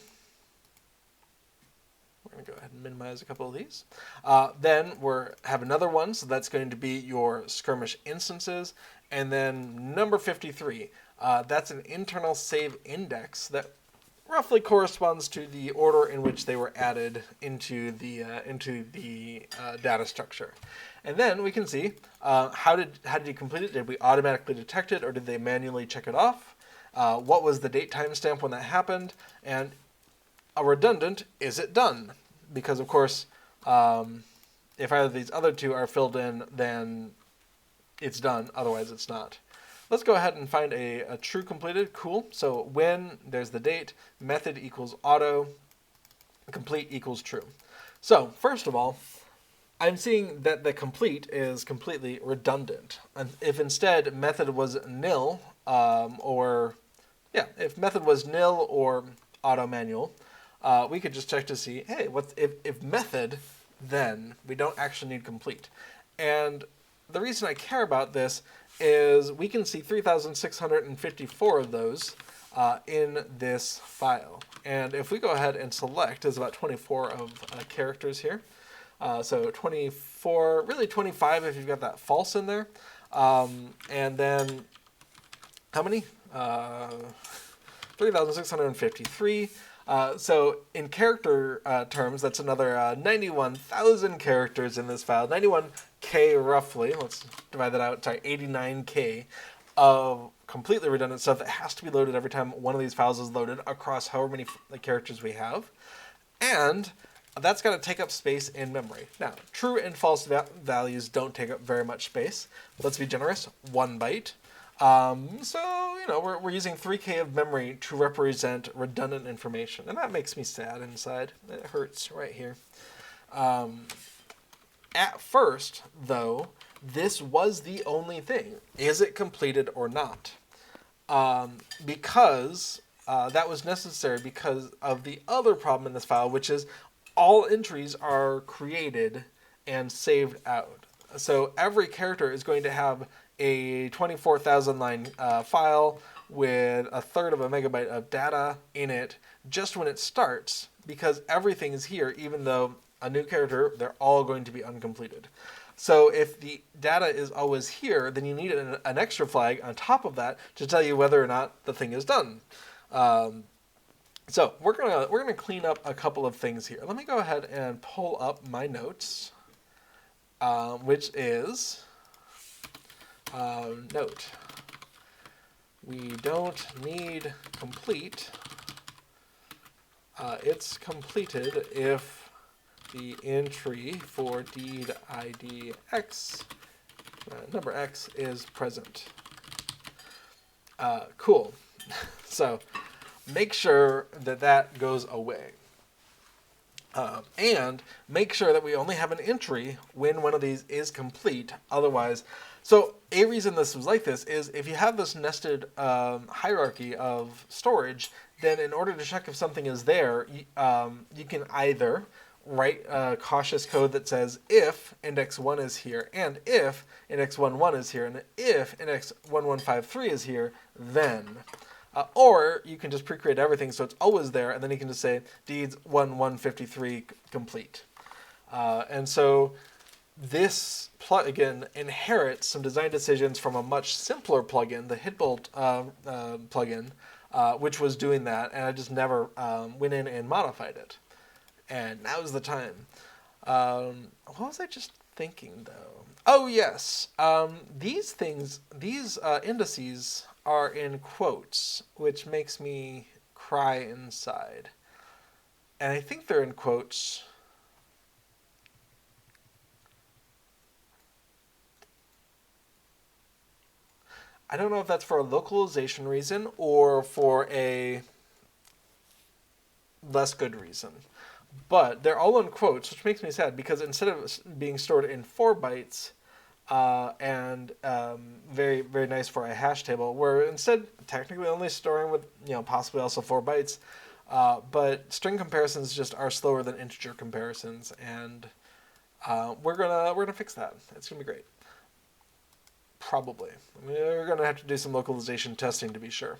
we're going to go ahead and minimize a couple of these. Then we have another one, so that's going to be your skirmish instances. And then number 53, that's an internal save index that roughly corresponds to the order in which they were added into the data structure. And then we can see how did you complete it? Did we automatically detect it, or did they manually check it off? What was the date timestamp when that happened? And a redundant, is it done? Because of course, if either of these other two are filled in, then it's done. Otherwise, it's not. Let's go ahead and find a true completed. Cool. So when there's the date, method equals auto, complete equals true. So first of all, I'm seeing that the complete is completely redundant. And if instead method was nil, if method was nil or auto manual, we could just check to see, hey, if method, then we don't actually need complete. And the reason I care about this is we can see 3,654 of those in this file. And if we go ahead and select, there's about 24 of characters here. So 24, really 25 if you've got that false in there. And then how many? 3,653. So in character terms, that's another 91,000 characters in this file. 91K roughly. Let's divide that out. Sorry, 89K of completely redundant stuff that has to be loaded every time one of these files is loaded across however many characters we have. And that's got to take up space in memory. Now, true and false values don't take up very much space. Let's be generous, 1 byte. So, you know, we're using 3K of memory to represent redundant information. And that makes me sad inside. It hurts right here. At first, though, this was the only thing. Is it completed or not? Because that was necessary because of the other problem in this file, which is all entries are created and saved out. So every character is going to have a 24,000 line file with 1/3 of a megabyte of data in it just when it starts, because everything is here, even though a new character, they're all going to be uncompleted. So if the data is always here, then you need an extra flag on top of that to tell you whether or not the thing is done. So we're gonna clean up a couple of things here. Let me go ahead and pull up my notes, which is note. We don't need complete. It's completed if the entry for deed ID X, number X, is present. Cool. So make sure that that goes away. And make sure that we only have an entry when one of these is complete. Otherwise, so a reason this was like this is if you have this nested hierarchy of storage, then in order to check if something is there, you can either write cautious code that says if index 1 is here, and if index 11 is here, and if index 1153 is here, then. Or you can just pre-create everything so it's always there, and then you can just say deeds 1153 complete. And so this plugin inherits some design decisions from a much simpler plugin, the Hitbolt plugin, which was doing that, and I just never went in and modified it. And now's the time. What was I just thinking, though? Oh, yes. These indices are in quotes, which makes me cry inside. And I think they're in quotes. I don't know if that's for a localization reason or for a less good reason. But they're all in quotes, which makes me sad because instead of being stored in 4 bytes and very, very nice for a hash table, we're instead technically only storing with, possibly also 4 bytes. But string comparisons just are slower than integer comparisons, and we're gonna fix that. It's gonna be great. Probably. We're gonna have to do some localization testing to be sure.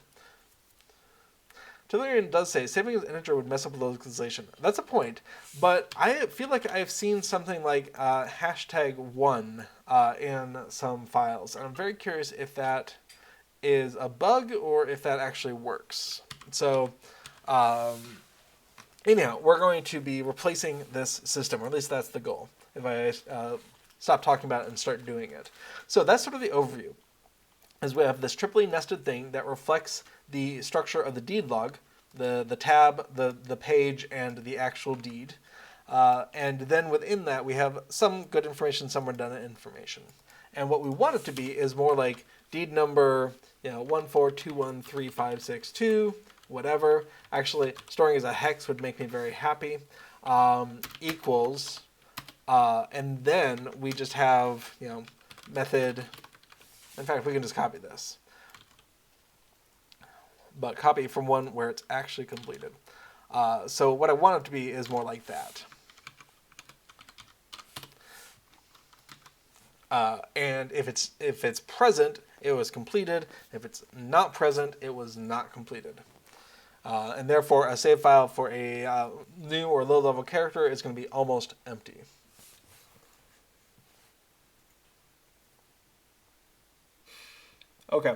Tellurian does say saving as integer would mess up localization. That's a point, but I feel like I've seen something like #1 in some files, and I'm very curious if that is a bug or if that actually works. So anyhow, we're going to be replacing this system, or at least that's the goal, if I stop talking about it and start doing it. So that's sort of the overview. Is we have this triply nested thing that reflects the structure of the deed log, the tab, the page, and the actual deed. And then within that, we have some good information, some redundant information. And what we want it to be is more like deed number 142135662, whatever. Actually, storing as a hex would make me very happy. Equals, and then we just have method. In fact, we can just copy this. But copy from one where it's actually completed. So what I want it to be is more like that. And if it's present, it was completed. If it's not present, it was not completed. And therefore, a save file for a new or low-level character is going to be almost empty. Okay,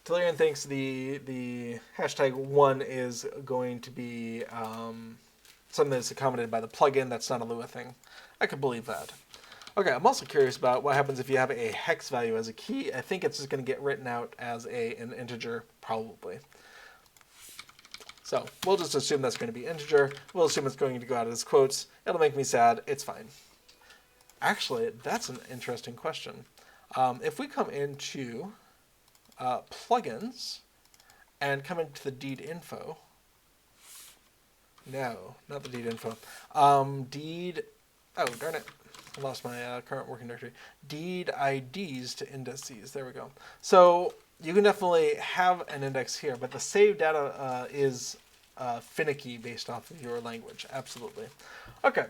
Tellurian thinks the hashtag 1 is going to be something that's accommodated by the plugin. That's not a Lua thing. I could believe that. Okay, I'm also curious about what happens if you have a hex value as a key. I think it's just going to get written out as an integer, probably. So we'll just assume that's going to be integer. We'll assume it's going to go out as quotes. It'll make me sad. It's fine. Actually, that's an interesting question. If we come into plugins and come into the deed info. No, not the deed info. Deed. Oh, darn it. I lost my current working directory. Deed IDs to indices. There we go. So you can definitely have an index here, but the save data is finicky based off of your language. Absolutely. Okay.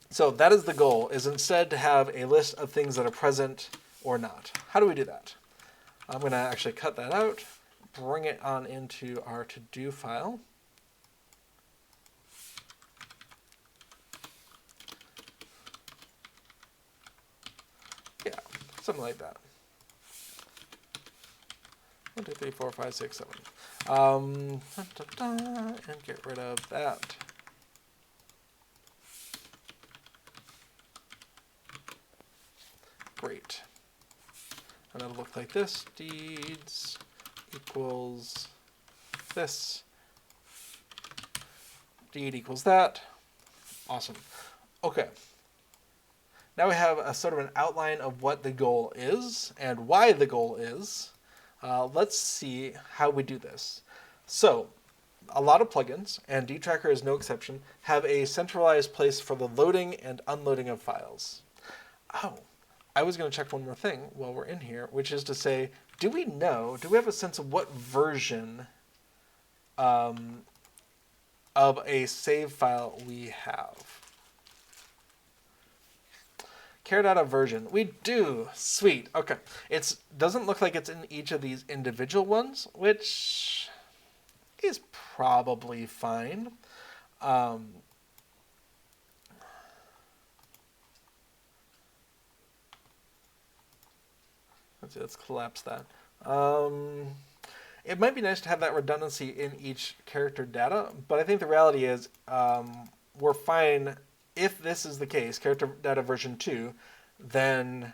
So that is the goal, is instead to have a list of things that are present or not. How do we do that? I'm going to actually cut that out, bring it on into our to-do file. Yeah, something like that. 1, 2, 3, 4, 5, 6, 7. And get rid of that. Great. And it'll look like this. Deeds equals this. Deed equals that. Awesome. Okay. Now we have a sort of an outline of what the goal is and why the goal is. Let's see how we do this. So, a lot of plugins, and DTracker is no exception, have a centralized place for the loading and unloading of files. Oh, I was going to check one more thing while we're in here, which is to say, do we have a sense of what version of a save file we have? Care data version. We do. Sweet. Okay. It doesn't look like it's in each of these individual ones, which is probably fine. Let's see, let's collapse that. It might be nice to have that redundancy in each character data, but I think the reality is we're fine if this is the case, character data version 2, then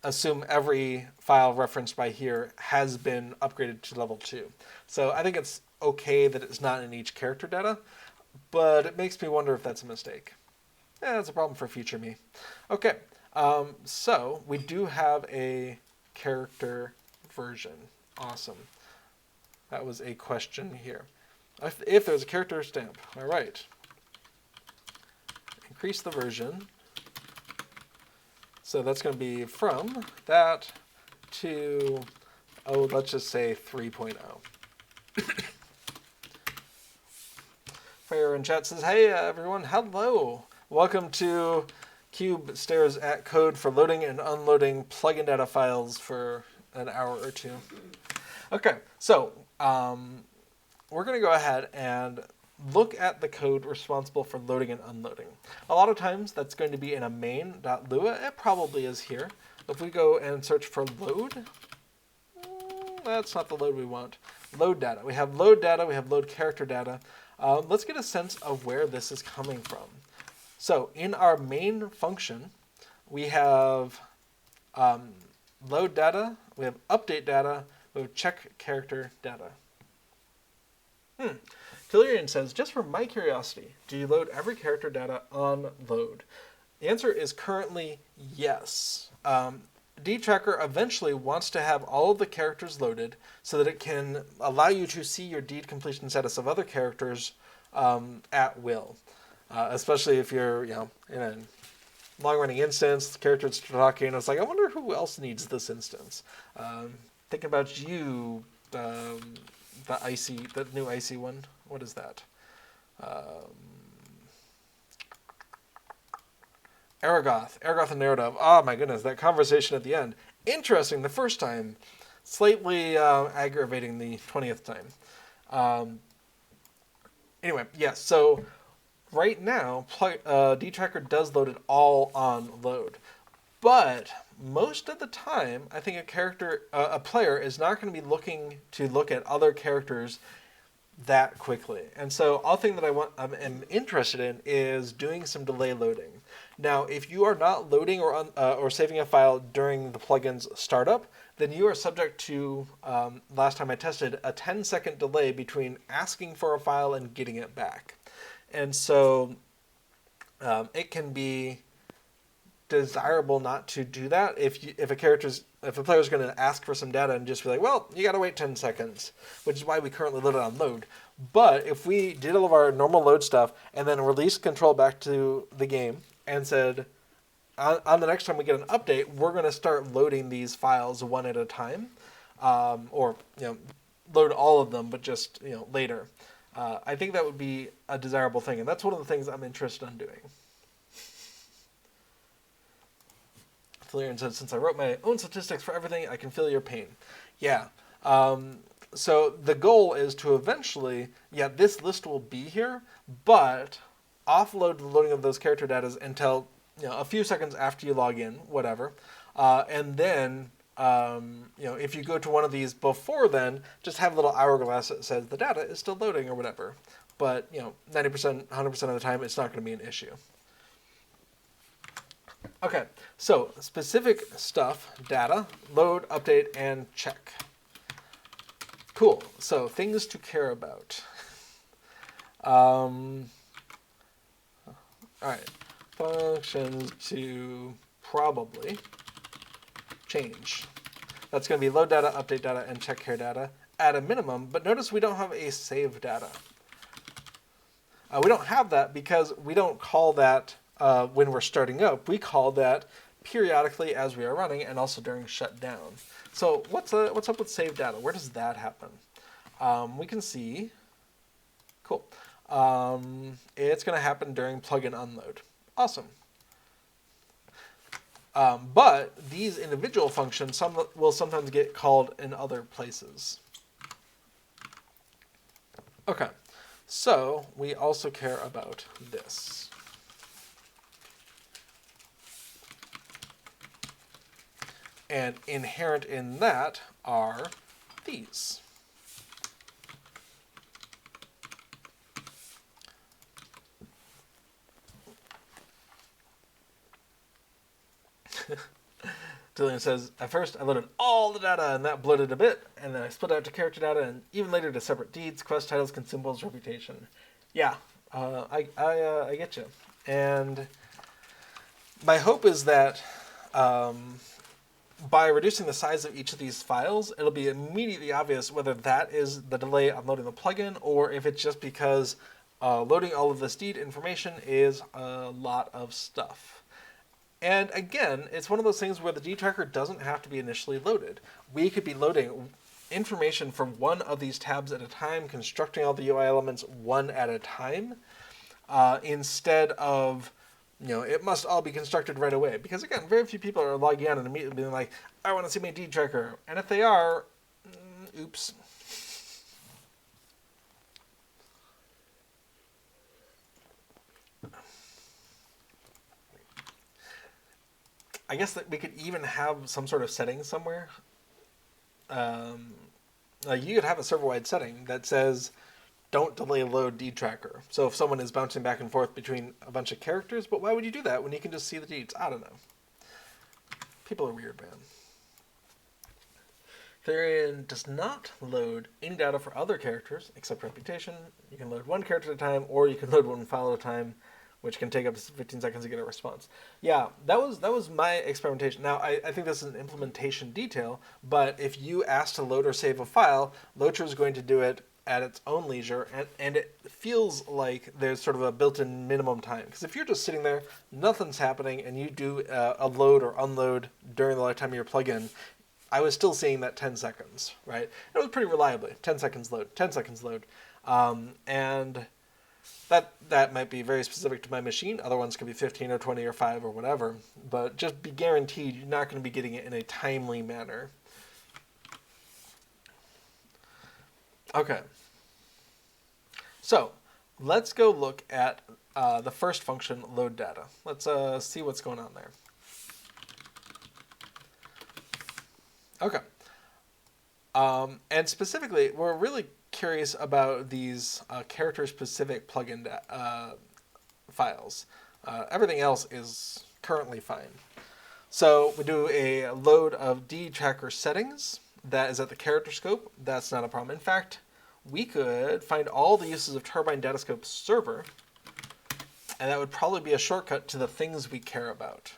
assume every file referenced by here has been upgraded to level 2. So I think it's okay that it's not in each character data, but it makes me wonder if that's a mistake. That's a problem for future me. Okay. So we do have a character version. Awesome. That was a question here. If there's a character stamp, all right. Increase the version. So that's going to be from that to, let's just say 3.0. Fire in chat says, hey everyone, hello. Welcome to Cube stares at code for loading and unloading plugin data files for an hour or two. Okay, so we're going to go ahead and look at the code responsible for loading and unloading. A lot of times that's going to be in a main.lua. It probably is here. If we go and search for load, that's not the load we want. Load data. We have load data. We have load character data. Let's get a sense of where this is coming from. So in our main function, we have load data, we have update data, we have check character data. Tellurian says, just for my curiosity, do you load every character data on load? The answer is currently yes. DTracker eventually wants to have all of the characters loaded so that it can allow you to see your deed completion status of other characters at will. Especially if you're, in a long-running instance, the character's talking, it's like, I wonder who else needs this instance. Thinking about you, the new icy one. what is that? Aragoth and Narodov. Oh my goodness, that conversation at the end. Interesting the first time. Slightly aggravating the 20th time. Anyway, yeah, so right now, dtracker does load it all on load. But most of the time, I think a player is not going to be looking to look at other characters that quickly. And so all thing that I'm interested in is doing some delay loading. Now, if you are not loading or saving a file during the plugin's startup, then you are subject to, last time I tested, a 10-second delay between asking for a file and getting it back. And so it can be desirable not to do that if a player is going to ask for some data and just be like, well, you got to wait 10 seconds, which is why we currently load it on load. But if we did all of our normal load stuff and then released control back to the game and said, on the next time we get an update, we're going to start loading these files one at a time, or load all of them, but just later. I think that would be a desirable thing, and that's one of the things I'm interested in doing. Valerian says, since I wrote my own statistics for everything, I can feel your pain. Yeah. So the goal is to eventually, this list will be here, but offload the loading of those character data until a few seconds after you log in, whatever. And then, if you go to one of these before then, just have a little hourglass that says the data is still loading or whatever. But, 90%, 100% of the time, it's not going to be an issue. Okay, so specific stuff, data, load, update, and check. Cool, so things to care about. All right, functions to probably change. That's going to be load data, update data, and check care data at a minimum, but notice we don't have a save data. We don't have that because we don't call that when we're starting up. We call that periodically as we are running and also during shutdown. So what's up with save data? Where does that happen? We can see, cool. It's going to happen during plugin unload. Awesome. But these individual functions will sometimes get called in other places. Okay, so we also care about this. And inherent in that are these. Dillian says, at first I loaded all the data and that bloated a bit, and then I split out to character data and even later to separate deeds, quest titles, consumables, reputation. Yeah, I get you. And my hope is that by reducing the size of each of these files, it'll be immediately obvious whether that is the delay on loading the plugin or if it's just because loading all of this deed information is a lot of stuff. And again, it's one of those things where the dtracker doesn't have to be initially loaded. We could be loading information from one of these tabs at a time, constructing all the UI elements one at a time, instead of, it must all be constructed right away. Because again, very few people are logging on and immediately being like, I want to see my dtracker. And if they are, oops. I guess that we could even have some sort of setting somewhere. You could have a server-wide setting that says, don't delay load dtracker. So if someone is bouncing back and forth between a bunch of characters, but why would you do that when you can just see the deeds? I don't know. People are weird, man. Therian does not load any data for other characters except reputation. You can load one character at a time, or you can load one file at a time, which can take up to 15 seconds to get a response. Yeah, that was my experimentation. Now, I think this is an implementation detail, but if you ask to load or save a file, LOTRO is going to do it at its own leisure, and it feels like there's sort of a built-in minimum time. Because if you're just sitting there, nothing's happening, and you do a load or unload during the lifetime of your plugin, I was still seeing that 10 seconds, right? It was pretty reliably, 10 seconds load, 10 seconds load. And that might be very specific to my machine. Other ones could be 15 or 20 or 5 or whatever. But just be guaranteed you're not going to be getting it in a timely manner. Okay. So let's go look at the first function, load data. Let's see what's going on there. Okay. And specifically, we're really curious about these character-specific plugin files. Everything else is currently fine. So we do a load of D tracker settings. That is at the character scope. That's not a problem. In fact, we could find all the uses of Turbine Datascope server, and that would probably be a shortcut to the things we care about.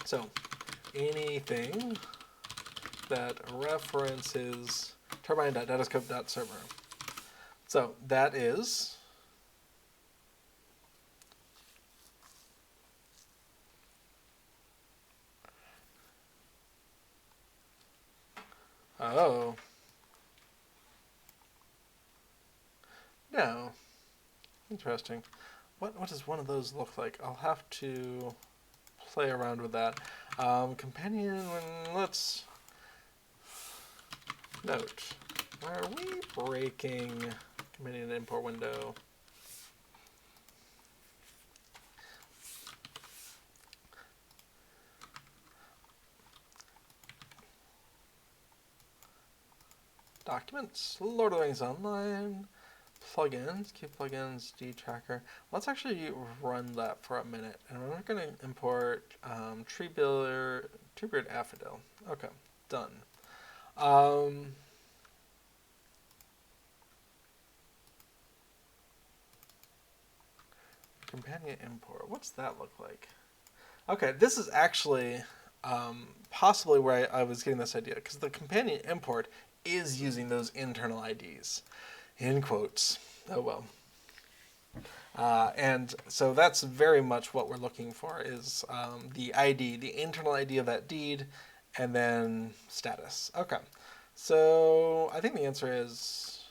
So anything that references turbine.datascope.server. So that is oh. No. Interesting. What does one of those look like? I'll have to play around with that. Companion, let's note. Are we breaking companion import window? Documents, Lord of the Rings Online, plugins, key plugins, D tracker. Let's actually run that for a minute, and we're going to import tree builder, Treebeard Affodil. Okay, done. Companion import. What's that look like? Okay, this is actually possibly where I was getting this idea, because the companion import is using those internal IDs, in quotes. Oh well. And so that's very much what we're looking for, is the ID, the internal ID of that deed, and then status. Okay, so I think the answer is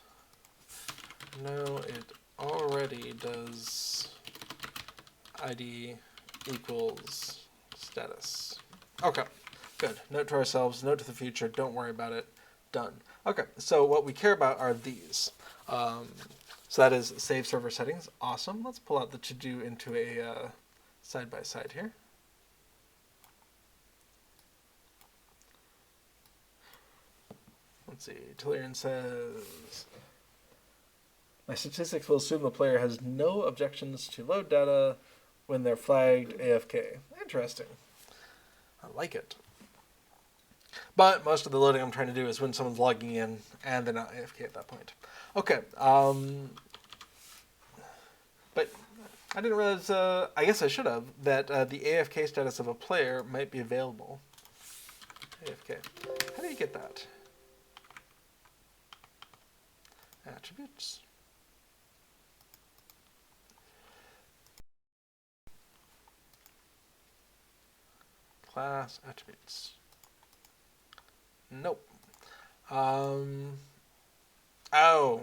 no, it already does ID equals status. Okay, good. Note to ourselves, note to the future, don't worry about it. Done. Okay, so what we care about are these. So that is save server settings. Awesome. Let's pull out the to-do into a side-by-side here. Let's see. Tillerian says, my statistics will assume the player has no objections to load data when they're flagged AFK. Interesting. I like it. But most of the loading I'm trying to do is when someone's logging in and they're not AFK at that point. Okay. But I didn't realize, I guess I should have, that the AFK status of a player might be available. AFK. How do you get that? Attributes. Class attributes. Nope. Oh,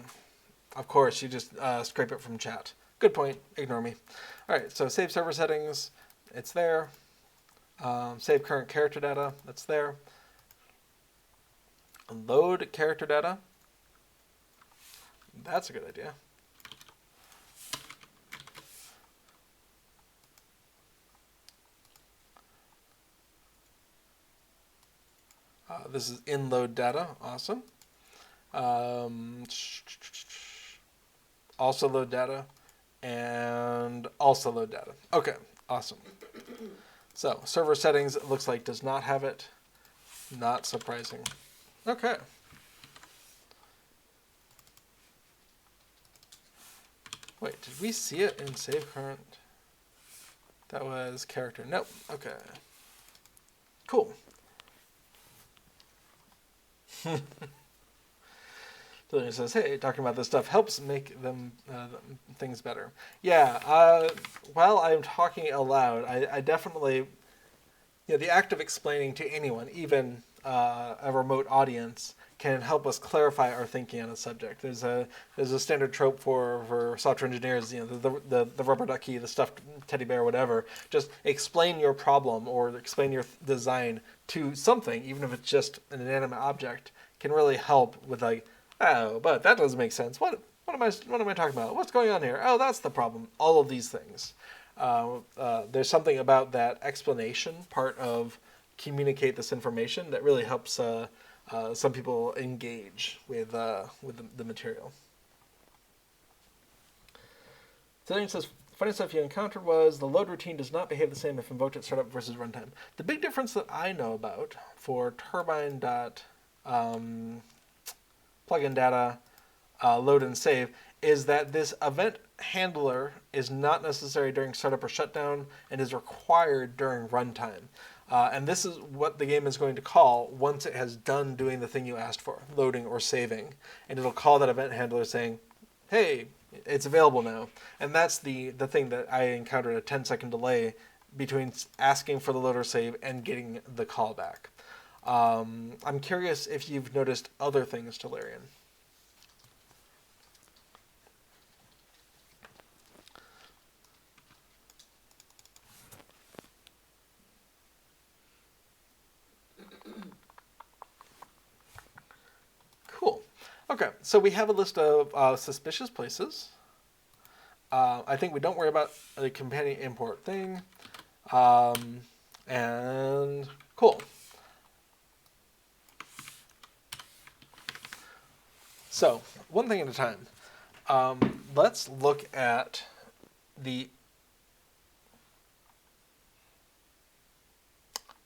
of course, you just scrape it from chat. Good point. Ignore me. All right, so save server settings. It's there. Save current character data. That's there. Load character data. That's a good idea. This is in load data. Awesome. Also load data. And also load data. Okay, awesome. So server settings, it looks like does not have it. Not surprising. Okay. Wait, did we see it in save current? That was character. Nope. Okay. Cool. Julian says, hey, talking about this stuff helps make them things better. Yeah, while I'm talking aloud, I definitely, the act of explaining to anyone, even a remote audience, can help us clarify our thinking on a subject. There's a standard trope for software engineers, the rubber ducky, the stuffed teddy bear, whatever. Just explain your problem or explain your design to something, even if it's just an inanimate object, can really help with like, oh, but that doesn't make sense. What am I talking about? What's going on here? Oh, that's the problem. All of these things. There's something about that explanation part of communicate this information that really helps some people engage with the material. So then it says, funny stuff you encountered was the load routine does not behave the same if invoked at startup versus runtime. The big difference that I know about for Turbine plugin data load and save is that this event handler is not necessary during startup or shutdown and is required during runtime. And this is what the game is going to call once it has done doing the thing you asked for, loading or saving. And it'll call that event handler saying, hey, it's available now. And that's the thing that I encountered, a 10-second delay between asking for the load or save and getting the call back. I'm curious if you've noticed other things, Tolarian. Cool. Okay, so we have a list of suspicious places. I think we don't worry about the companion import thing. And cool. So, one thing at a time. Let's look at the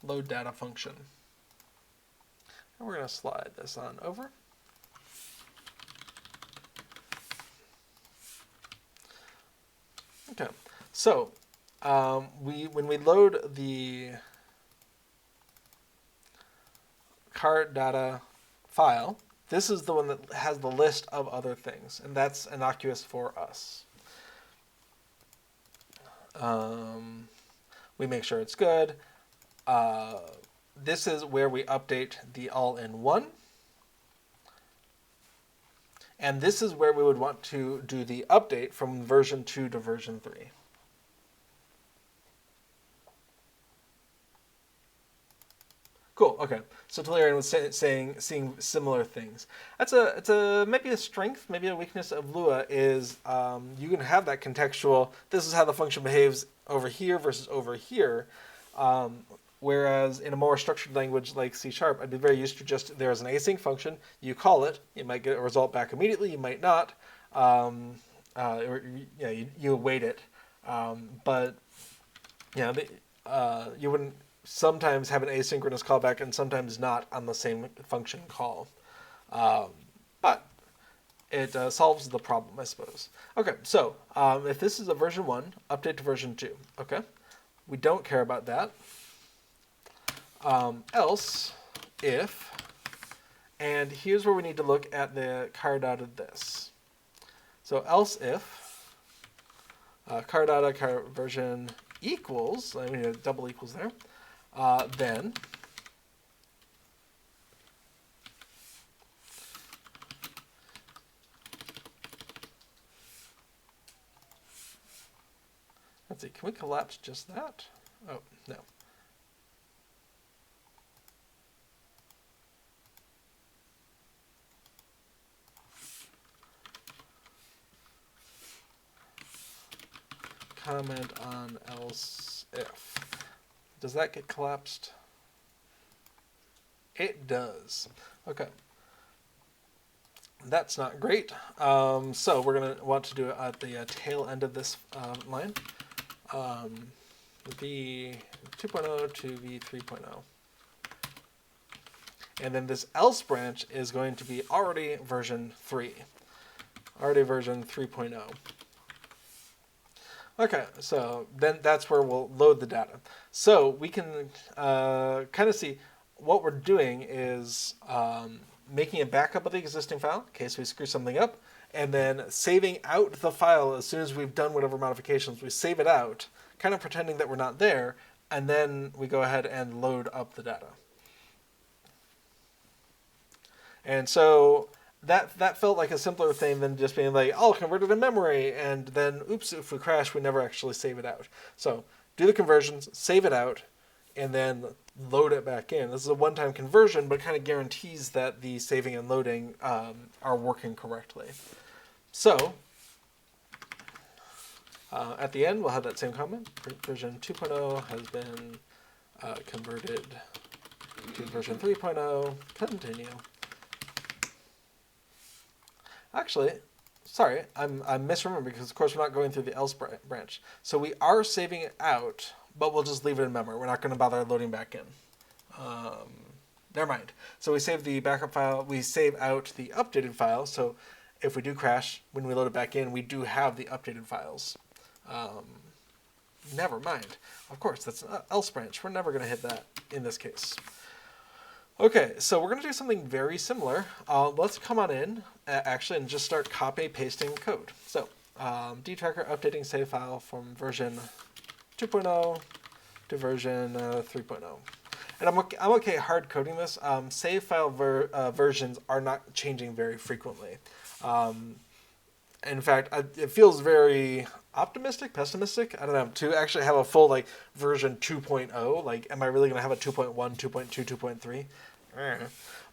load data function. And we're going to slide this on over. Okay, so when we load the card data file, this is the one that has the list of other things, and that's innocuous for us. We make sure it's good. This is where we update the all-in-one. And this is where we would want to do the update from version 2 to version 3. Cool. Okay. So Tolarian was seeing similar things. It's maybe a strength, maybe a weakness of Lua is you can have that contextual. This is how the function behaves over here versus over here. Whereas in a more structured language like C#, I'd be very used to just there's an async function, you call it, you might get a result back immediately, you might not, you await it, but you wouldn't sometimes have an asynchronous callback and sometimes not on the same function call, but it solves the problem, I suppose. Okay, so if this is a version 1, update to version 2. Okay, we don't care about that. Else, if, and here's where we need to look at the card out of this. So else if card data version equals, I mean a double equals there, then let's see, can we collapse just that? Oh, no. Comment on else if. Does that get collapsed? It does. Okay. That's not great. So we're going to want to do it at the tail end of this line. V 2.0 to V 3.0. And then this else branch is going to be already version 3. Already version 3.0. Okay, so then that's where we'll load the data. So we can kind of see what we're doing is making a backup of the existing file in case we screw something up, and then saving out the file as soon as we've done whatever modifications. We save it out, kind of pretending that we're not there, and then we go ahead and load up the data. And so that felt like a simpler thing than just being like, oh, convert it to memory, and then, oops, if we crash, we never actually save it out. So do the conversions, save it out, and then load it back in. This is a one-time conversion, but it kind of guarantees that the saving and loading are working correctly. So at the end, we'll have that same comment. Version 2.0 has been converted to version 3.0. Continue. Actually, sorry, I'm misremembering because, of course, we're not going through the else branch. So we are saving it out, but we'll just leave it in memory. We're not going to bother loading back in. Never mind. So we save the backup file. We save out the updated file. So if we do crash, when we load it back in, we do have the updated files. Never mind. Of course, that's an else branch. We're never going to hit that in this case. Okay, so we're going to do something very similar. Let's come on in, actually, and just start copy-pasting code. So, dtracker updating save file from version 2.0 to version 3.0. And I'm okay hard coding this. Save file versions are not changing very frequently. In fact, it feels very optimistic, pessimistic, I don't know, to actually have a full like version 2.0. Like, am I really going to have a 2.1, 2.2, 2.3?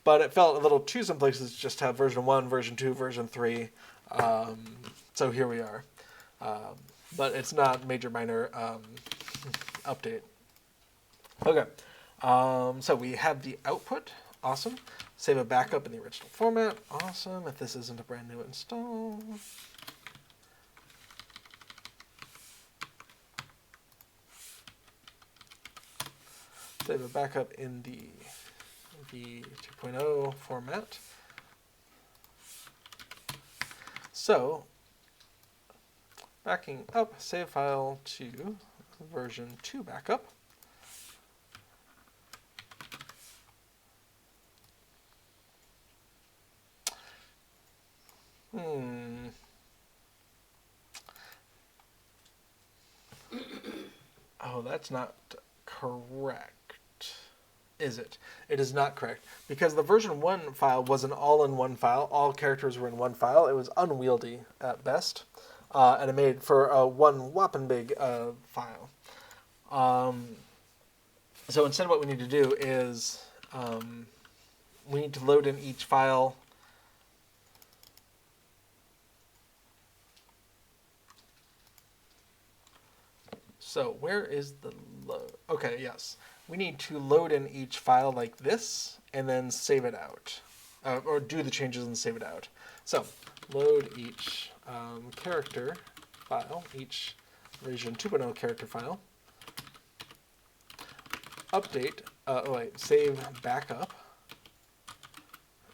But it felt a little too simplistic to just have version 1, version 2, version 3. So here we are. But it's not major minor update. Okay. So we have the output. Awesome. Save a backup in the original format. Awesome. If this isn't a brand new install. Save a backup in the 2.0 format. So, backing up, save file to version 2 backup. Oh, that's not correct, is it? It is not correct, because the version 1 file was an all-in-one file. All characters were in one file. It was unwieldy at best, and it made for a one whopping big file. So instead what we need to do is we need to load in each file. So where is the load? Okay, yes. We need to load in each file like this and then save it out. Or do the changes and save it out. So load each character file, each version 2.0 character file. Update, save backup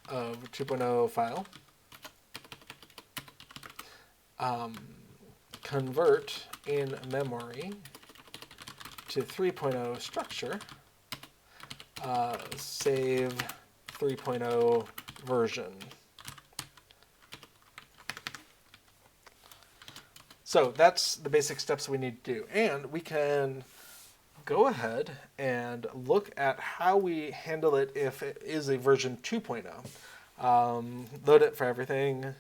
of 2.0 file. Convert in memory to 3.0 structure, save 3.0 version. So that's the basic steps we need to do. And we can go ahead and look at how we handle it if it is a version 2.0. Load it for everything.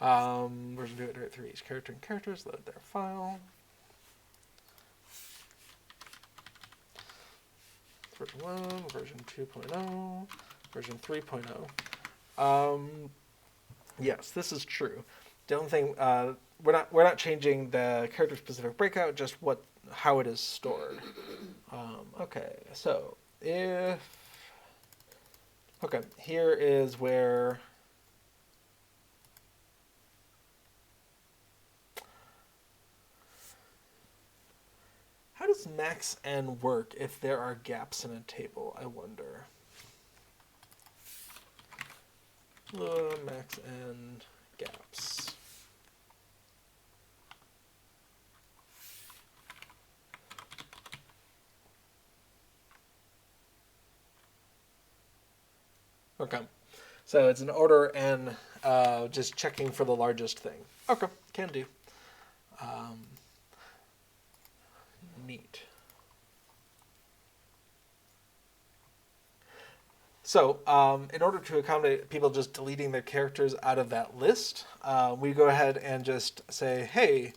Version 2 iterate through each character and characters, load their file. Version 1, version 2.0, version 3.0. Yes, this is true. The only thing, we're not changing the character specific breakout, just how it is stored. Okay, so here is where how does max n work if there are gaps in a table, I wonder? Max n gaps. Okay, so it's an order n, just checking for the largest thing. Okay, can do. Neat. So in order to accommodate people just deleting their characters out of that list, we go ahead and just say, hey,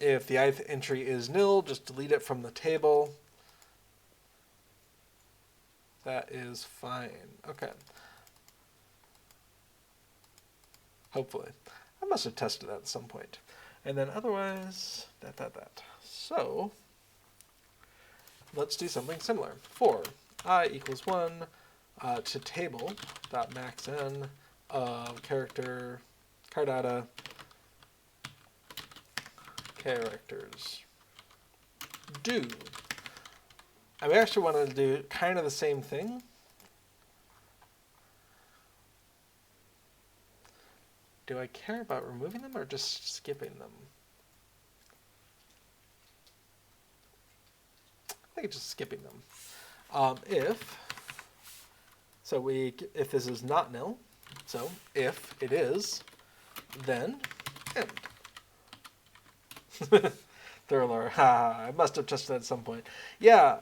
if the ith entry is nil, just delete it from the table. That is fine. Okay. Hopefully. I must have tested that at some point. And then otherwise, that. So, let's do something similar. For I equals 1 to table dot max n of character car data characters do. I actually want to do kind of the same thing. Do I care about removing them or just skipping them? I think it's just skipping them. If this is not nil, so if it is, then end. Thurler, I must have tested that at some point. Yeah,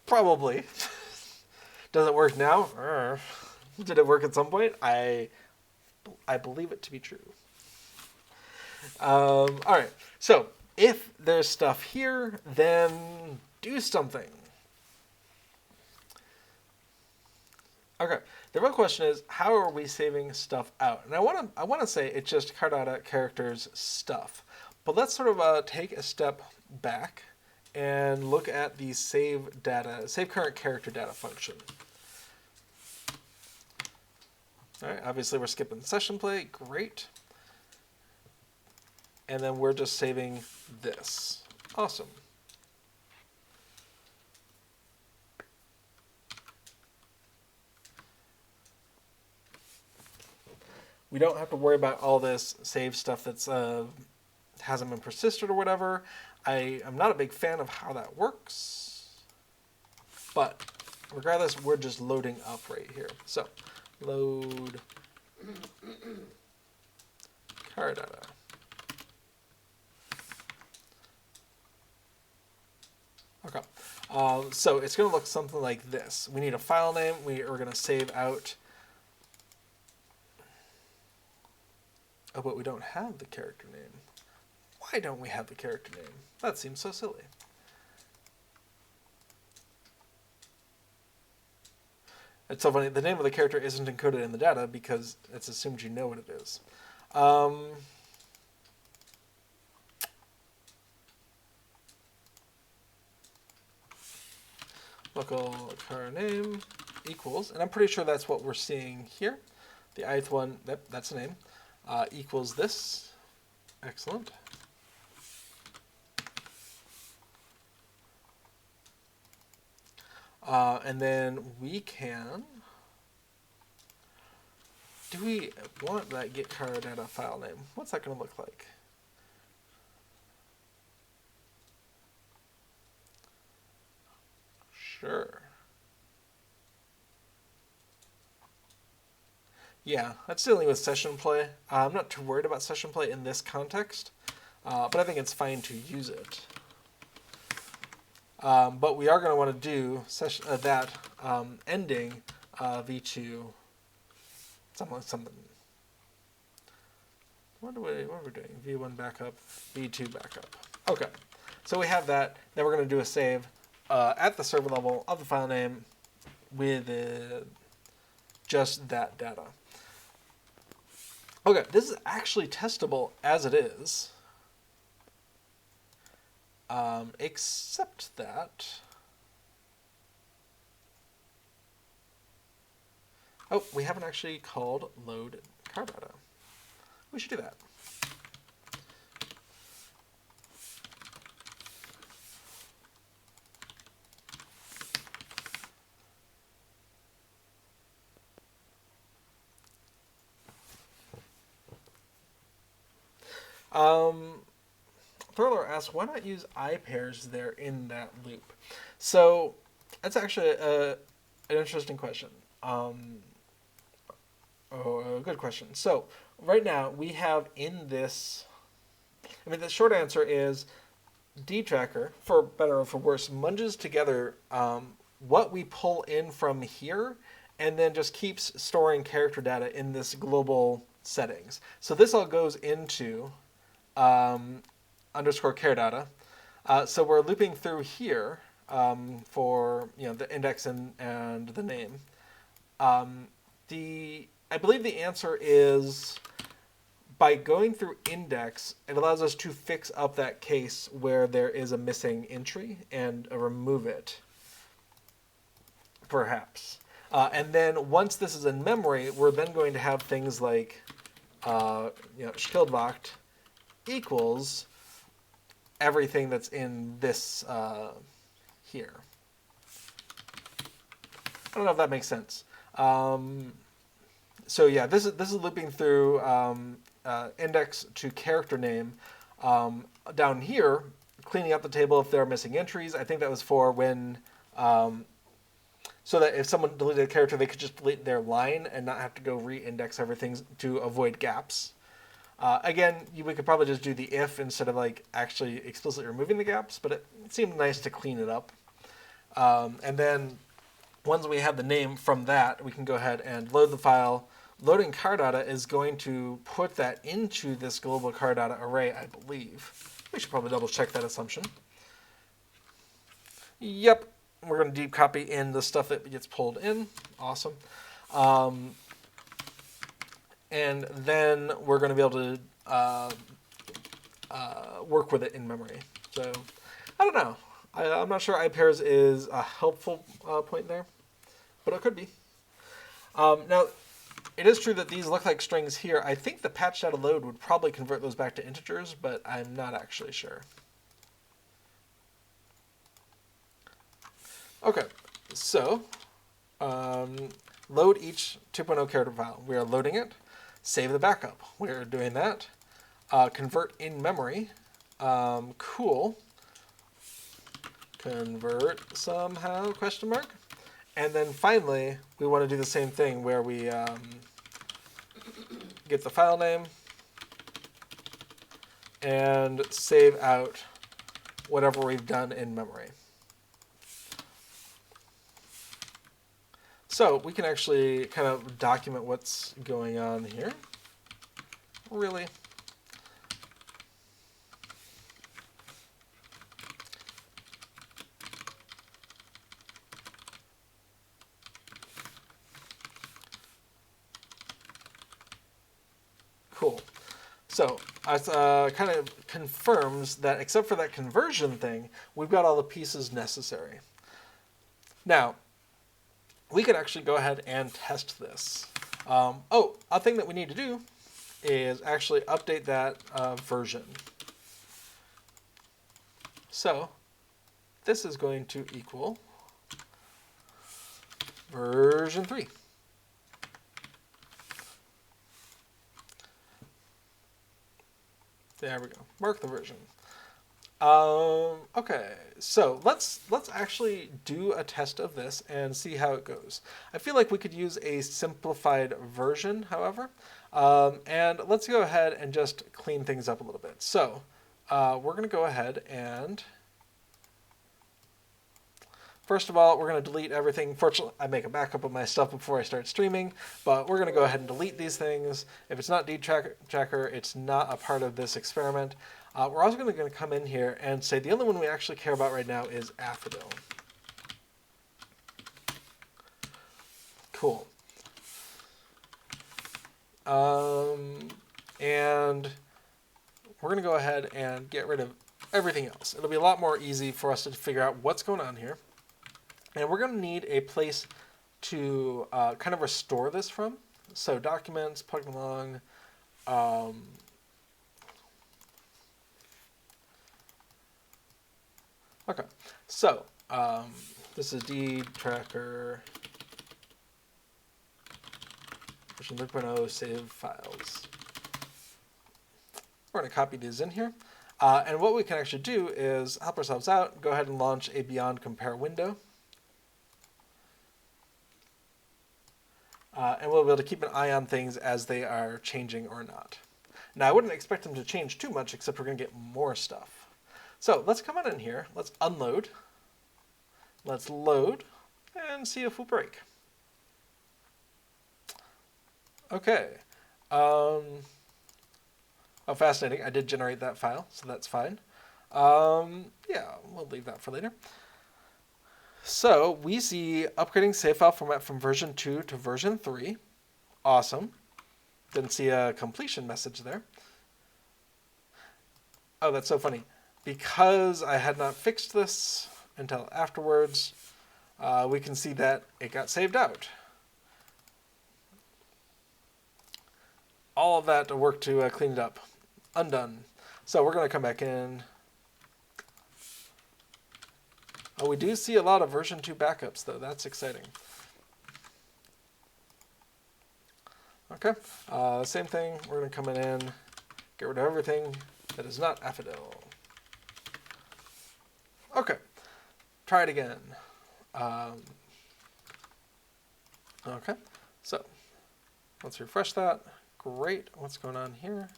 probably. Does it work now? Did it work at some point? I believe it to be true. All right. So if there's stuff here, then do something. Okay. The real question is, how are we saving stuff out? And I want to say it's just car data characters stuff. But let's sort of take a step back and look at the save current character data function. All right, obviously we're skipping session play, great. And then we're just saving this. Awesome. We don't have to worry about all this save stuff that's hasn't been persisted or whatever. I'm not a big fan of how that works, but regardless, we're just loading up right here. So load car data. Okay. So it's going to look something like this. We need a file name. We are going to save out. Oh, but we don't have the character name. Why don't we have the character name? That seems so silly. It's so funny. The name of the character isn't encoded in the data because it's assumed you know what it is. Local car name equals, and I'm pretty sure that's what we're seeing here. The ith one, that's the name, equals this. Excellent. And then we can, do we want that get car data file name? What's that going to look like? Sure. Yeah, that's dealing with session play. I'm not too worried about session play in this context, but I think it's fine to use it. But we are going to want to do that ending v2 something. What are we doing? v1 backup, v2 backup. Okay, so we have that. Then we're going to do a save at the server level of the file name with just that data. Okay, this is actually testable as it is. Except that, oh, we haven't actually called load car data. We should do that. Thriller asks, why not use I pairs there in that loop? So that's actually an interesting question. A good question. So right now we have in this, I mean, the short answer is dtracker, for better or for worse, munges together what we pull in from here, and then just keeps storing character data in this global settings. So this all goes into underscore char data. So we're looping through here for the index and the name. I believe the answer is by going through index, it allows us to fix up that case where there is a missing entry and remove it, perhaps. And then once this is in memory, we're then going to have things like Schildwacht equals everything that's in this here. I don't know if that makes sense. So yeah, this is looping through index to character name. Down here, cleaning up the table if there are missing entries. I think that was for when, so that if someone deleted a character, they could just delete their line and not have to go re-index everything to avoid gaps. Again, we could probably just do the if instead of like actually explicitly removing the gaps, but it seemed nice to clean it up. And then once we have the name from that, we can go ahead and load the file. Loading car data is going to put that into this global car data array, I believe. We should probably double check that assumption. Yep, we're going to deep copy in the stuff that gets pulled in. Awesome. And then we're going to be able to work with it in memory. So I don't know. I'm not sure iPairs is a helpful point there, but it could be. Now, it is true that these look like strings here. I think the patch data load would probably convert those back to integers, but I'm not actually sure. Okay, so load each 2.0 character file. We are loading it. Save the backup. We're doing that. Convert in memory. Cool. Convert somehow, question mark. And then finally, we want to do the same thing where we get the file name and save out whatever we've done in memory. So we can actually kind of document what's going on here. Really. Cool. So it kind of confirms that except for that conversion thing, we've got all the pieces necessary. Now, we could actually go ahead and test this. A thing that we need to do is actually update that version. So this is going to equal version 3. There we go. Mark the version. Okay, so let's actually do a test of this and see how it goes. I feel like we could use a simplified version, however, and let's go ahead and just clean things up a little bit. So we're going to go ahead and first of all, we're going to delete everything. Fortunately, I make a backup of my stuff before I start streaming, but we're going to go ahead and delete these things. If it's not tracker, it's not a part of this experiment. We're also going to come in here and say the only one we actually care about right now is Affidil. Cool. And we're going to go ahead and get rid of everything else. It'll be a lot more easy for us to figure out what's going on here. And we're going to need a place to kind of restore this from. So documents, Plugin Along. Okay, so this is D tracker version 3.0 save files. We're going to copy these in here. And what we can actually do is help ourselves out, go ahead and launch a Beyond Compare window. And we'll be able to keep an eye on things as they are changing or not. Now, I wouldn't expect them to change too much, except we're going to get more stuff. So let's come on in here. Let's unload. Let's load. and see if we'll break. Okay. Oh, fascinating. I did generate that file, so that's fine. Yeah, we'll leave that for later. So we see upgrading save file format from version 2 to version 3. Awesome. Didn't see a completion message there. Oh, that's so funny. Because I had not fixed this until afterwards, we can see that it got saved out. All of that work to clean it up. Undone. So we're going to come back in. Oh, we do see a lot of version 2 backups, though. That's exciting. Okay. Same thing. We're going to come in, get rid of everything that is not Affidel. Okay. Try it again. Okay. So let's refresh that. Great. What's going on here?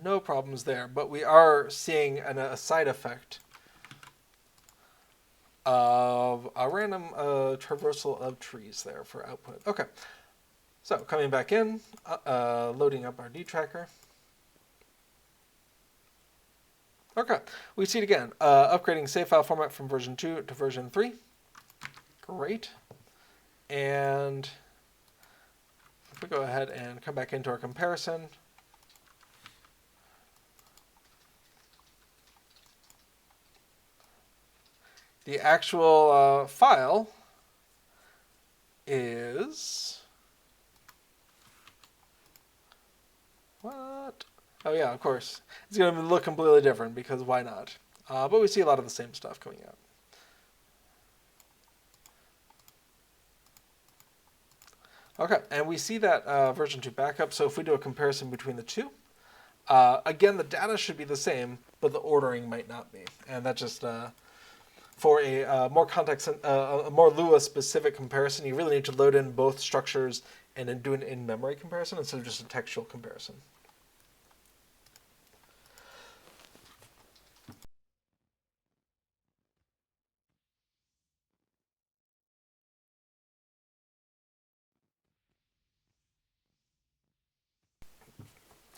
No problems there, but we are seeing a side effect of a random traversal of trees there for output. Okay, so coming back in, loading up our D tracker. Okay, we see it again. Upgrading save file format from version 2 to version 3. Great. And if we go ahead and come back into our comparison, the actual file is... What? Oh yeah, of course. It's going to look completely different because why not? But we see a lot of the same stuff coming out. Okay, and we see that version 2 backup. So if we do a comparison between the two, again, the data should be the same, but the ordering might not be. And that just... for a more context, a more Lua-specific comparison, you really need to load in both structures and then do an in-memory comparison instead of just a textual comparison.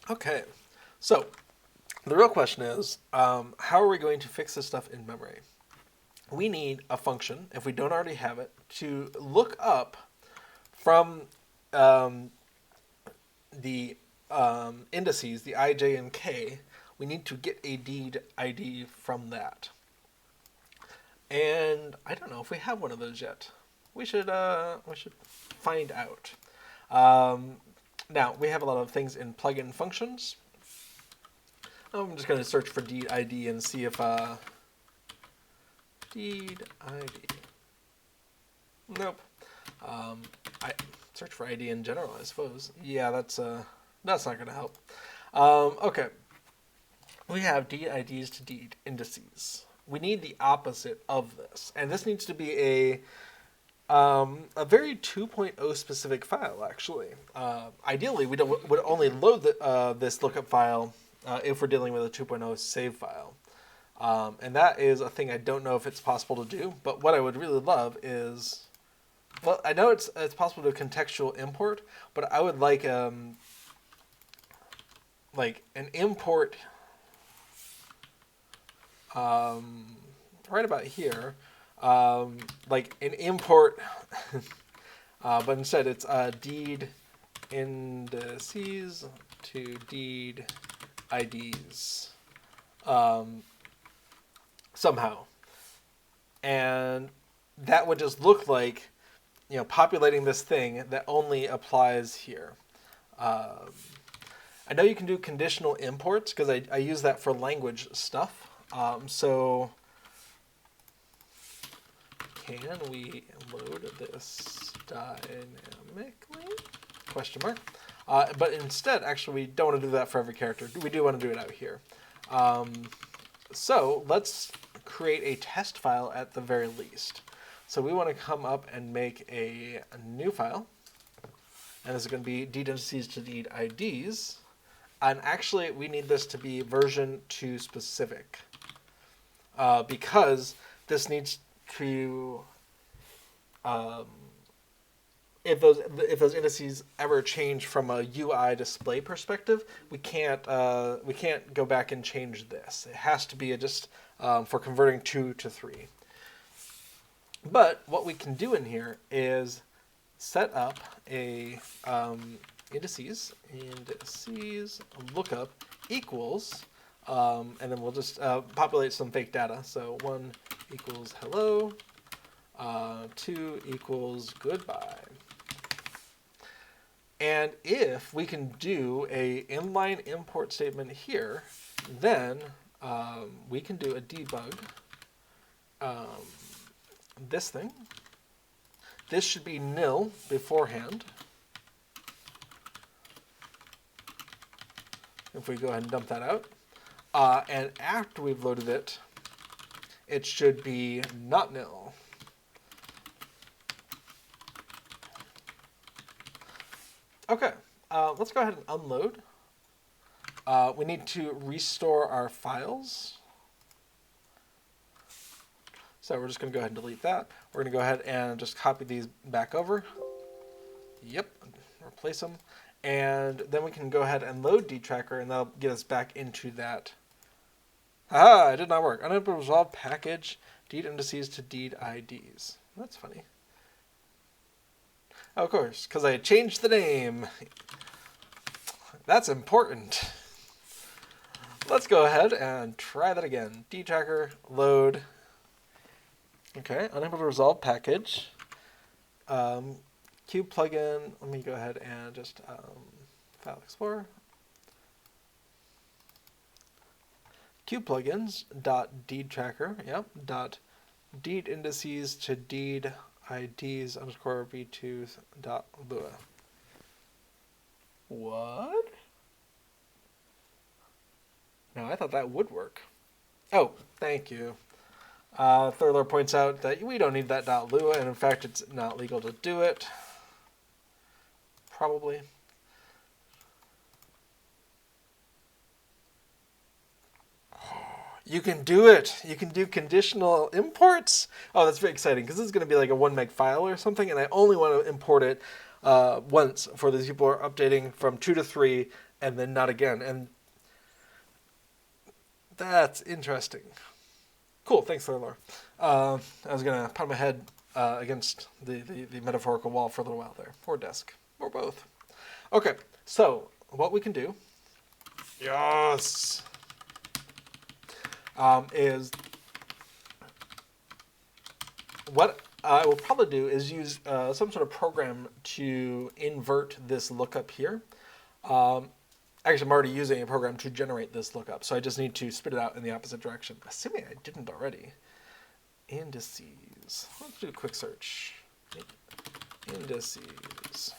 Okay, so the real question is, how are we going to fix this stuff in memory? We need a function, if we don't already have it, to look up from the indices, the I, J, and K. We need to get a deed ID from that. And I don't know if we have one of those yet. We should find out. Now, we have a lot of things in plugin functions. I'm just going to search for deed ID and see if deed ID. Nope. I search for ID in general, I suppose. Yeah, that's not going to help. Okay. We have deed IDs to deed indices. We need the opposite of this, and this needs to be a very 2.0 specific file, actually. Ideally, we would only load this lookup file if we're dealing with a 2.0 save file. And that is a thing I don't know if it's possible to do, but what I would really love is... Well, I know it's possible to contextual import, but I would like an import right about here, like an import, but instead it's deed indices to deed IDs somehow, and that would just look like, you know, populating this thing that only applies here. I know you can do conditional imports because I use that for language stuff. So can we load this dynamically? Question mark. But instead, actually, we don't want to do that for every character. We do want to do it out here. So let's create a test file at the very least. So we want to come up and make a new file. And this is going to be deed indices to deed IDs. And actually, we need this to be version 2 specific. because this needs to, if those indices ever change from a UI display perspective, we can't go back and change this. It has to be just for converting 2 to 3. But what we can do in here is set up a indices lookup equals, and then we'll just populate some fake data. So 1 equals hello, 2 equals goodbye. And if we can do a inline import statement here, then we can do a debug. This thing. This should be nil beforehand. If we go ahead and dump that out. And after we've loaded it, it should be not nil. Okay, let's go ahead and unload. We need to restore our files. So we're just going to go ahead and delete that. We're going to go ahead and just copy these back over. Yep, replace them. And then we can go ahead and load dtracker, and that'll get us back into that. Ah, it did not work. Unable to resolve package deed indices to deed IDs. That's funny. Oh, of course, because I changed the name. That's important. Let's go ahead and try that again. dtracker, load. Okay, unable to resolve package. Cube plugin. Let me go ahead and just file explorer. Cube plugins dot deed tracker. Yep. Dot deed indices to deed IDs underscore v2 dot lua. What? No, I thought that would work. Oh, thank you. Thurler points out that we don't need that .lua, and in fact, it's not legal to do it. Probably. You can do it. You can do conditional imports. Oh, that's very exciting because this is going to be like a 1 meg file or something, and I only want to import it once for these people who are updating from 2 to 3 and then not again. And that's interesting. Cool, thanks, Thurler. I was going to pound my head against the metaphorical wall for a little while there, or desk, or both. Okay, so what we can do, yes, is what I will probably do is use some sort of program to invert this lookup here. Actually, I'm already using a program to generate this lookup, so I just need to spit it out in the opposite direction, assuming I didn't already. Indices. Let's do a quick search. Indices.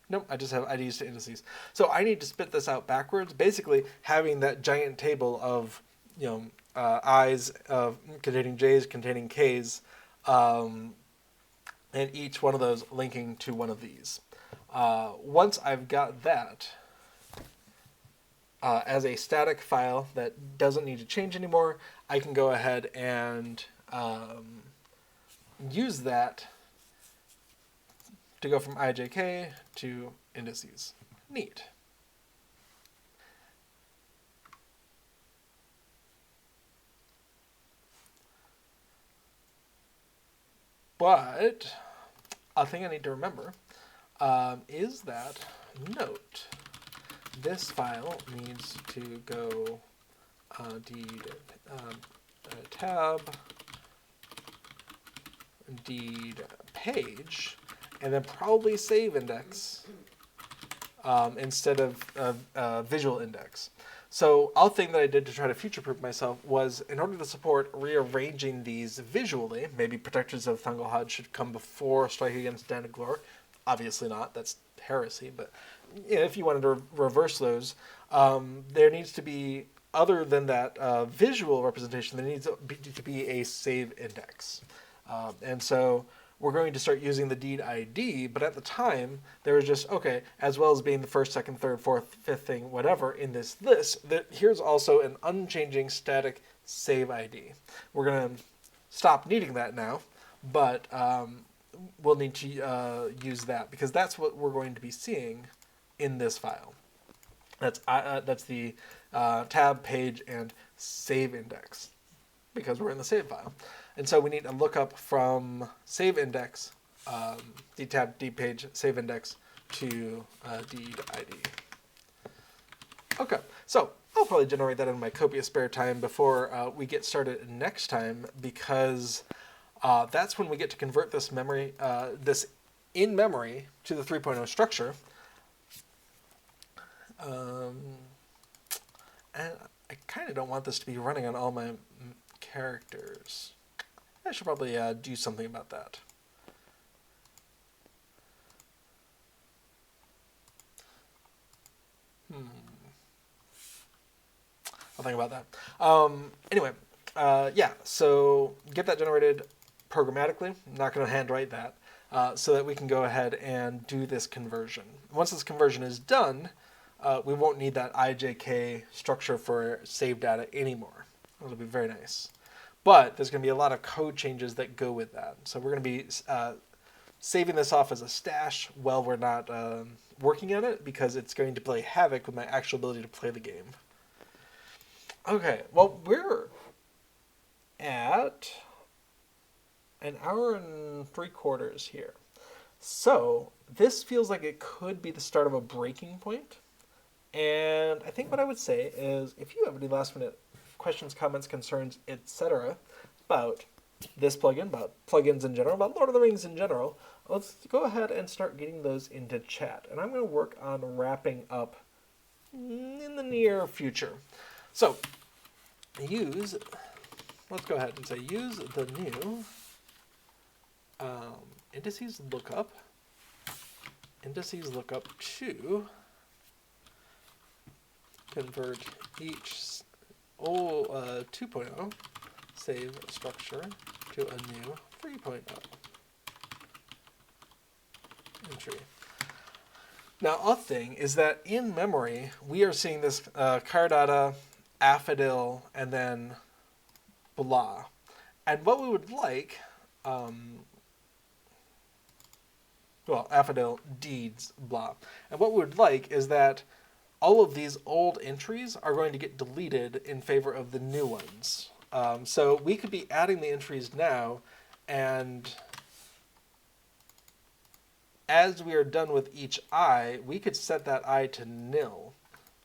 Nope, I just have IDs to indices. So I need to spit this out backwards, basically having that giant table of, I's containing J's, containing K's, and each one of those linking to one of these. Once I've got that as a static file that doesn't need to change anymore, I can go ahead and use that to go from IJK to indices. Neat. But a thing I need to remember is that note. This file needs to go deed tab deed page, and then probably save index instead of visual index. So a thing that I did to try to future-proof myself was, in order to support rearranging these visually, maybe protectors of Thungle HUD should come before Strike Against Danaglor. Obviously not, that's heresy, but if you wanted to reverse those, there needs to be, other than that visual representation, there needs to be a save index. And so we're going to start using the deed ID, but at the time, there was just, okay, as well as being the first, second, third, fourth, fifth thing, whatever, in this list, that here's also an unchanging static save ID. We're going to stop needing that now, but we'll need to use that because that's what we're going to be seeing in this file. That's the tab, page, and save index because we're in the save file. And so we need a lookup from save index, d tab, d page, save index to deed ID. Okay, so I'll probably generate that in my copious spare time before we get started next time because that's when we get to convert this memory, this in memory to the 3.0 structure. And I kind of don't want this to be running on all my characters. I should probably do something about that. I'll think about that. Anyway, yeah, so get that generated programmatically. I'm not going to handwrite that so that we can go ahead and do this conversion. Once this conversion is done, we won't need that IJK structure for save data anymore. It'll be very nice. But there's going to be a lot of code changes that go with that. So we're going to be saving this off as a stash while we're not working on it because it's going to play havoc with my actual ability to play the game. Okay, well, we're at an hour and 3/4 here. So this feels like it could be the start of a breaking point. And I think what I would say is if you have any last minute questions, comments, concerns, etc. about this plugin, about plugins in general, about Lord of the Rings in general, let's go ahead and start getting those into chat. And I'm going to work on wrapping up in the near future. So let's go ahead and say use the new indices lookup to convert each old 2.0 save structure to a new 3.0 entry. Now, a thing is that in memory, we are seeing this car data, affidil, and then blah. And what we would like, well, affidil, deeds, blah. And what we would like is that all of these old entries are going to get deleted in favor of the new ones. So we could be adding the entries now, and as we are done with each I, we could set that I to nil.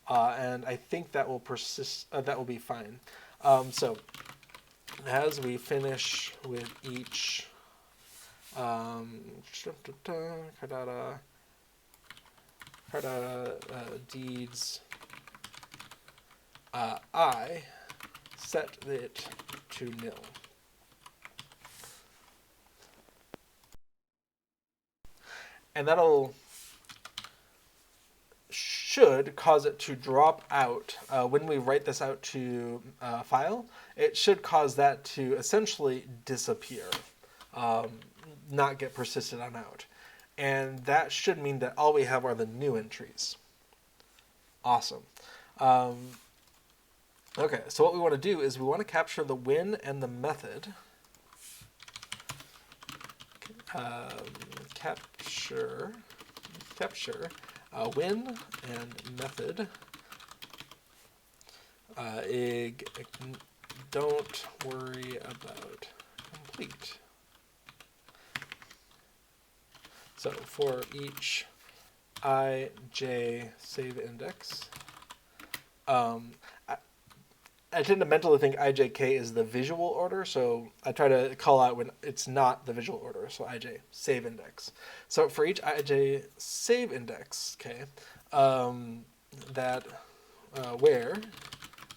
And I think that will persist, that will be fine. So as we finish with each Cardata deeds I set it to nil. And that'll should cause it to drop out when we write this out to file. It should cause that to essentially disappear, not get persisted on out. And that should mean that all we have are the new entries. Awesome. Okay, so what we want to do is we want to capture the when and the method. Capture when and method. Don't worry about complete. So for each ij save index, I tend to mentally think ijk is the visual order, so I try to call out when it's not the visual order, so ij save index. So for each ij save index, okay, that where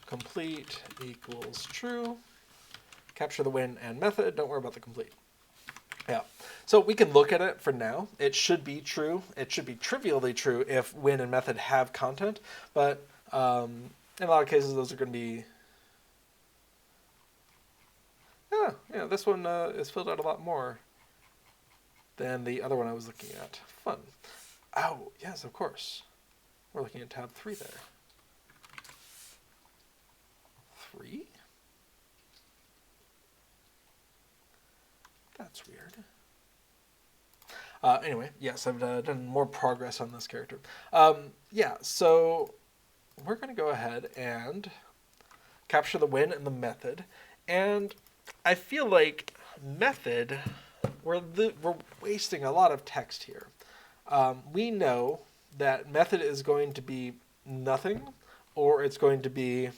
complete equals true, capture the when and method, don't worry about the complete. Yeah, so we can look at it for now. It should be true. It should be trivially true if when and method have content, but in a lot of cases those are going to be... Yeah, this one is filled out a lot more. than the other one I was looking at. Fun. Oh, yes, of course. We're looking at tab 3 there. 3? That's weird. Anyway, yes, I've done more progress on this character. Yeah, so we're going to go ahead and capture the when and the method. And I feel like method, we're wasting a lot of text here. We know that method is going to be nothing, or it's going to be,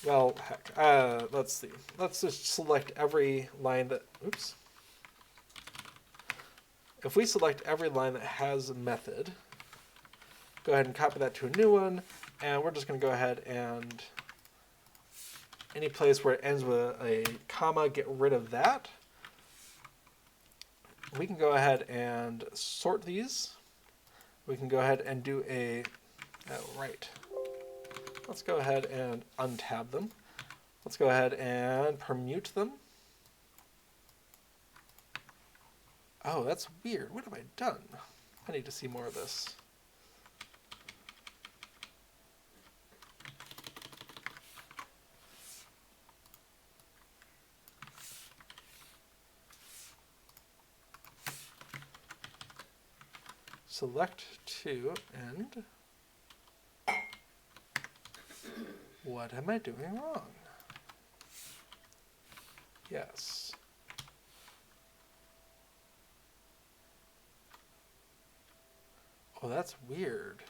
well, heck, let's see. Let's just select every line that, oops. If we select every line that has a method, go ahead and copy that to a new one, and we're just going to go ahead and any place where it ends with a comma, get rid of that. We can go ahead and sort these. We can go ahead and do a, right. Let's go ahead and untab them. Let's go ahead and permute them. Oh, that's weird. What have I done? I need to see more of this. Select to end. What am I doing wrong? Yes. Oh, that's weird.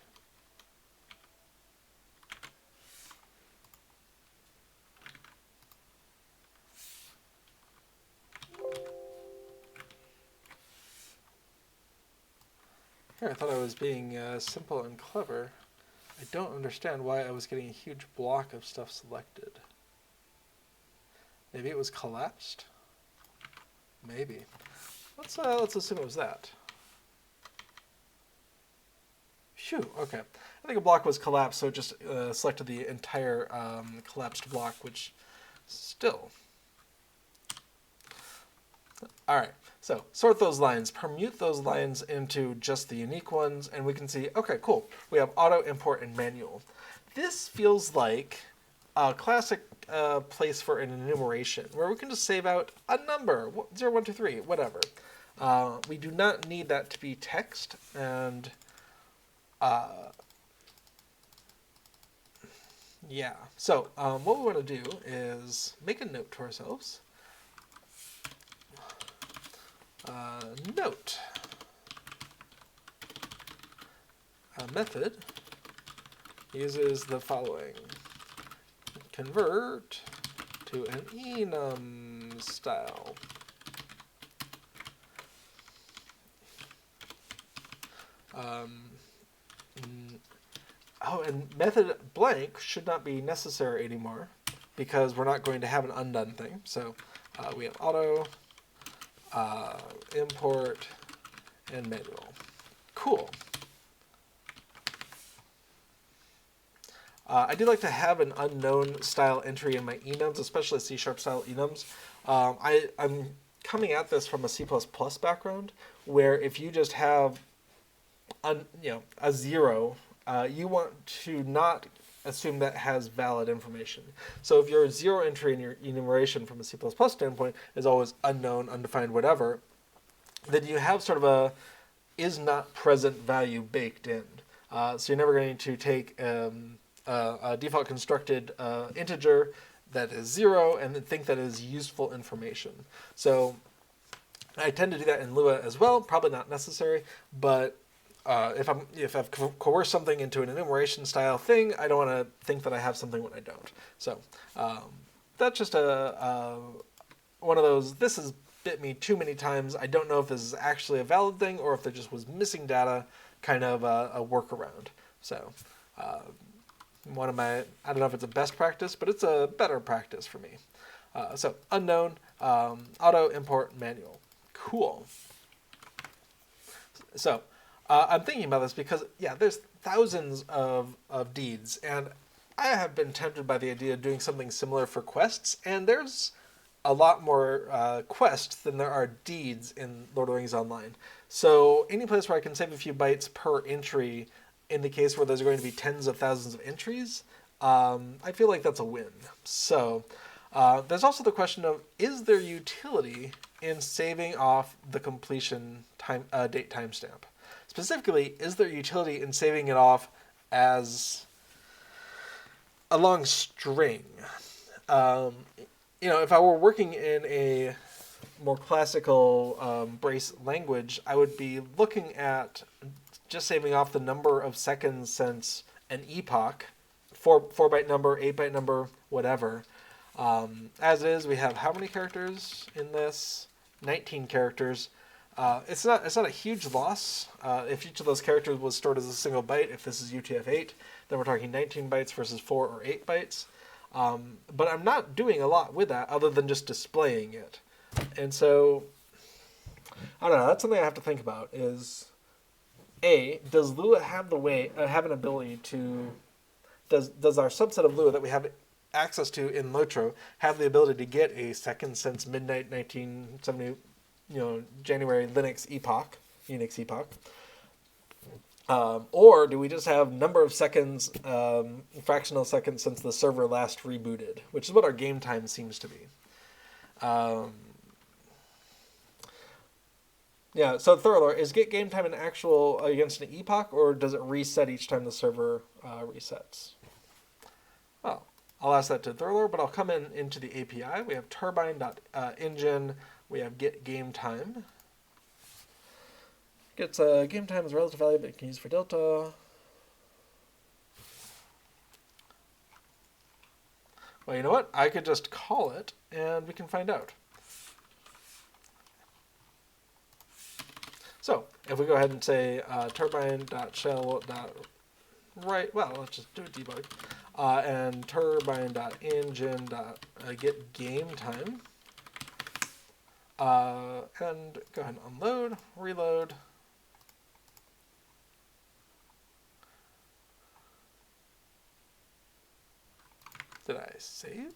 Here, I thought I was being simple and clever. I don't understand why I was getting a huge block of stuff selected. Maybe it was collapsed? Maybe. Let's assume it was that. Phew, okay. I think a block was collapsed, so it just selected the entire collapsed block, which still. All right, so sort those lines, permute those lines into just the unique ones, and we can see, okay, cool. We have auto, import, and manual. This feels like a classic place for an enumeration, where we can just save out a number, 0, 1, 2, 3, whatever. We do not need that to be text, and yeah. So what we want to do is make a note to ourselves. Note. A method uses the following. Convert to an enum style. Oh, and method blank should not be necessary anymore because we're not going to have an undone thing. So we have auto, import, and manual. Cool. I do like to have an unknown style entry in my enums, especially C# style enums. I'm coming at this from a C++ background, where if you just have a 0, you want to not assume that has valid information. So if your 0 entry in your enumeration from a C++ standpoint is always unknown, undefined, whatever, then you have sort of a is not present value baked in. So you're never going to take a default constructed integer that is 0 and then think that is useful information. So I tend to do that in Lua as well, probably not necessary, but if I've coerced something into an enumeration style thing, I don't want to think that I have something when I don't. So that's just one of those, this has bit me too many times. I don't know if this is actually a valid thing or if there just was missing data, kind of a workaround. So one of my, I don't know if it's a best practice, but it's a better practice for me. So unknown, auto, import, manual. Cool. So I'm thinking about this because, yeah, there's thousands of deeds, and I have been tempted by the idea of doing something similar for quests, and there's a lot more quests than there are deeds in Lord of the Rings Online. So any place where I can save a few bytes per entry, in the case where there's going to be tens of thousands of entries, I feel like that's a win. So there's also the question of, is there utility in saving off the completion date timestamp? Specifically, is there utility in saving it off as a long string? If I were working in a more classical brace language, I would be looking at just saving off the number of seconds since an epoch, 4-byte number, 8-byte number, whatever. As is, we have how many characters in this? 19 characters. It's not a huge loss. If each of those characters was stored as a single byte, if this is UTF-8, then we're talking 19 bytes versus 4 or 8 bytes. But I'm not doing a lot with that other than just displaying it. And so, I don't know, that's something I have to think about is, A, does Lua have have an ability to, does our subset of Lua that we have access to in LOTRO have the ability to get a second since midnight 1970, January Unix epoch? Or do we just have number of seconds, fractional seconds since the server last rebooted, which is what our game time seems to be. So Thorlor, is get game time an actual against an epoch, or does it reset each time the server resets? Well, I'll ask that to Thorlor, but I'll come into the API. We have turbine.engine. We have get game time. Gets game time is a relative value, but it can use for delta. Well, you know what? I could just call it, and we can find out. So if we go ahead and say turbine.shell.write, well, let's just do a debug, and turbine.engine.get game time, and go ahead and unload, reload. Did I save?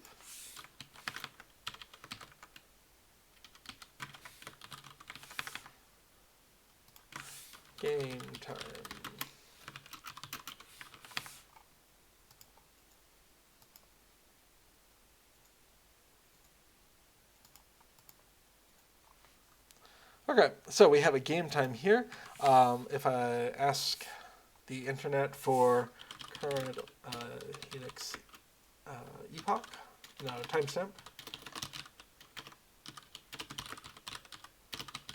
Game time. Okay, so we have a game time here. If I ask the internet for current Unix epoch, timestamp.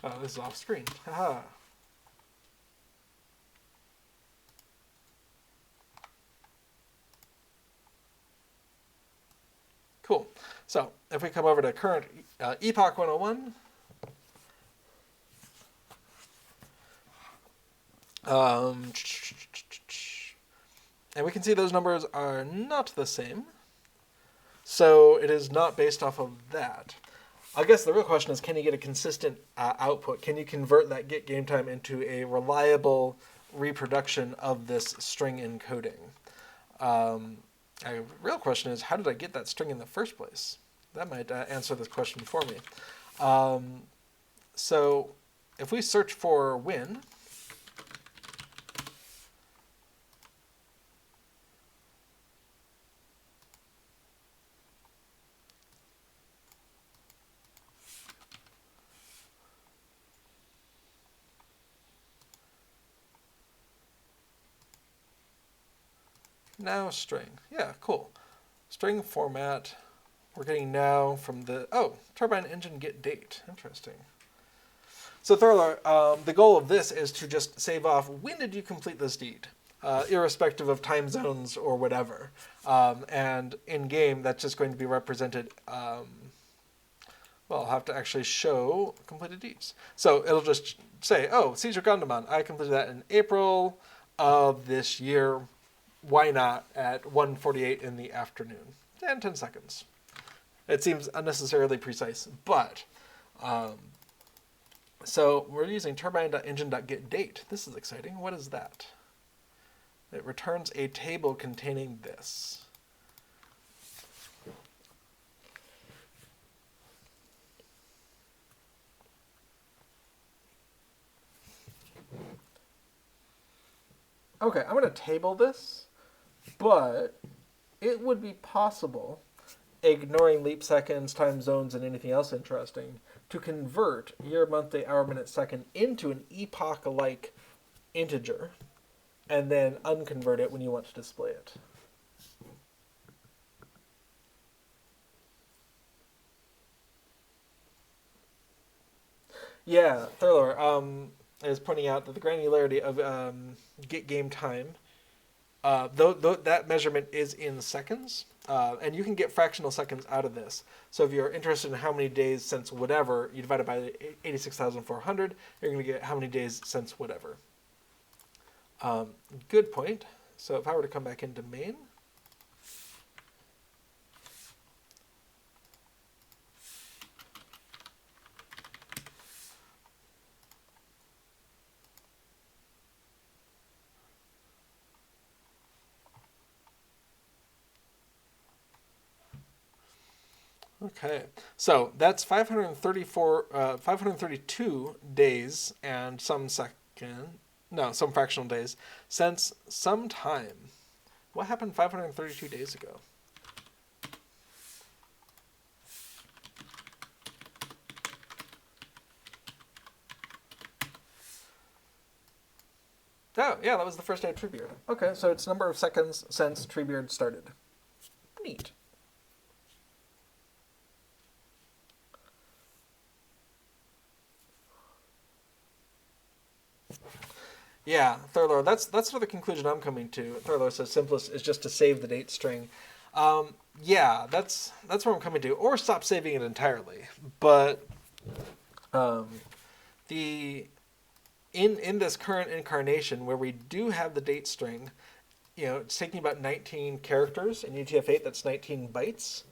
Oh, this is off screen. Haha. Cool. So if we come over to current epoch 101, and we can see those numbers are not the same. So it is not based off of that. I guess the real question is, can you get a consistent output? Can you convert that get game time into a reliable reproduction of this string encoding? The real question is, how did I get that string in the first place? That might answer this question for me. So if we search for win, now string. Yeah, cool. String format. We're getting now from the, Turbine engine get date. Interesting. So Thorlor, the goal of this is to just save off when did you complete this deed, irrespective of time zones or whatever. And in game, that's just going to be represented. Well, I'll have to actually show completed deeds. So it'll just say, Caesar Gondomon, I completed that in April of this year. Why not at 1:48 in the afternoon? And 10 seconds. It seems unnecessarily precise, but so we're using turbine.engine.getDate. This is exciting. What is that? It returns a table containing this. Okay, I'm going to table this, but it would be possible, ignoring leap seconds, time zones, and anything else interesting, to convert year, month, day, hour, minute, second into an epoch-like integer, and then unconvert it when you want to display it. Yeah, Thurler is pointing out that the granularity of get game time, though that measurement is in seconds, and you can get fractional seconds out of this. So if you're interested in how many days since whatever, you divide it by 86,400, you're going to get how many days since whatever. Good point. So if I were to come back into main, okay, so that's 532 days and some some fractional days since some time. What happened 532 days ago? Oh, yeah, that was the first day of Treebeard. Okay, so it's number of seconds since Treebeard started. Neat. Yeah, Thurlor, that's sort of the conclusion I'm coming to. Thurlor says simplest is just to save the date string. Yeah, that's where I'm coming to, or stop saving it entirely. But the in this current incarnation where we do have the date string, it's taking about 19 characters in UTF-8. That's 19 bytes.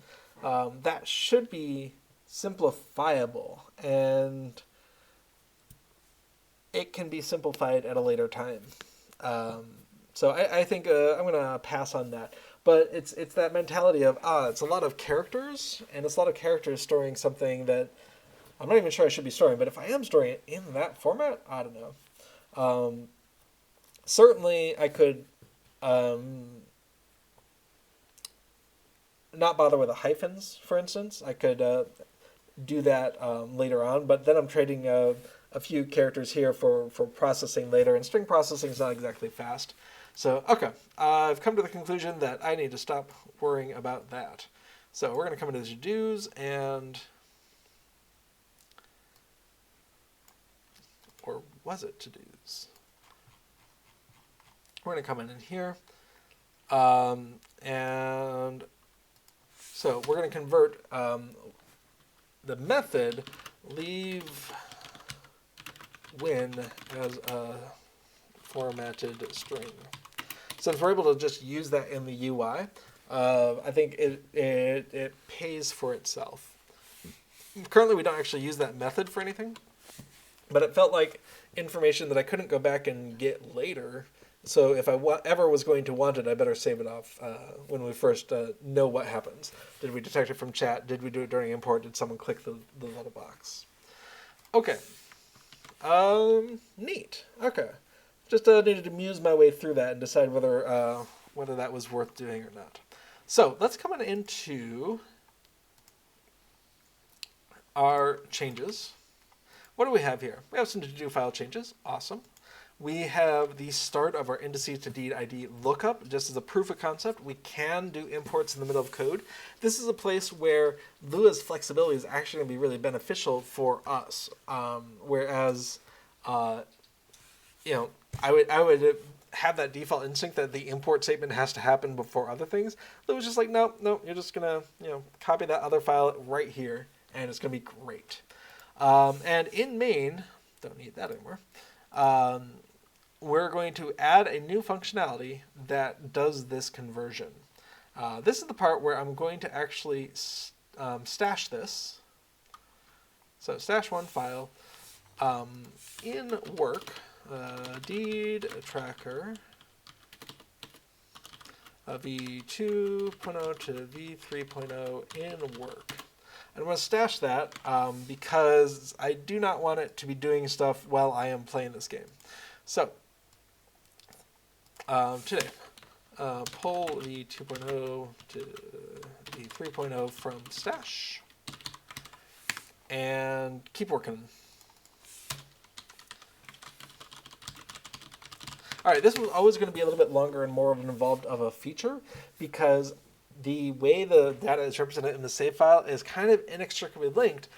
That should be simplifiable, and it can be simplified at a later time. So I think I'm going to pass on that. But it's that mentality of, it's a lot of characters, and it's a lot of characters storing something that I'm not even sure I should be storing. But if I am storing it in that format, I don't know. Certainly, I could not bother with the hyphens, for instance. I could do that later on, but then I'm trading a few characters here for processing later, and string processing is not exactly fast. So, okay, I've come to the conclusion that I need to stop worrying about that. So we're going to come into the to-dos, and... or was it to-dos? We're going to come in here, and so we're going to convert the method leave win as a formatted string. Since we're able to just use that in the UI, I think it pays for itself. Currently, we don't actually use that method for anything, but it felt like information that I couldn't go back and get later. So if I ever was going to want it, I better save it off when we first know what happens. Did we detect it from chat? Did we do it during import? Did someone click the little box? Okay. Neat. Okay. Just needed to muse my way through that and decide whether that was worth doing or not. So let's come on into our changes. What do we have here? We have some to-do file changes. Awesome. We have the start of our indices to deed ID lookup. Just as a proof of concept, we can do imports in the middle of code. This is a place where Lua's flexibility is actually going to be really beneficial for us. Whereas, I would have that default instinct that the import statement has to happen before other things. Lua was just like, no, you're just gonna copy that other file right here, and it's gonna be great. And in main, don't need that anymore. We're going to add a new functionality that does this conversion. This is the part where I'm going to actually stash this. So stash one file in work, deed tracker v2.0 to v3.0 in work. And I'm going to stash that because I do not want it to be doing stuff while I am playing this game. So today. Pull the 2.0 to the 3.0 from stash and keep working. All right, this was always going to be a little bit longer and more of an involved of a feature because the way the data is represented in the save file is kind of inextricably linked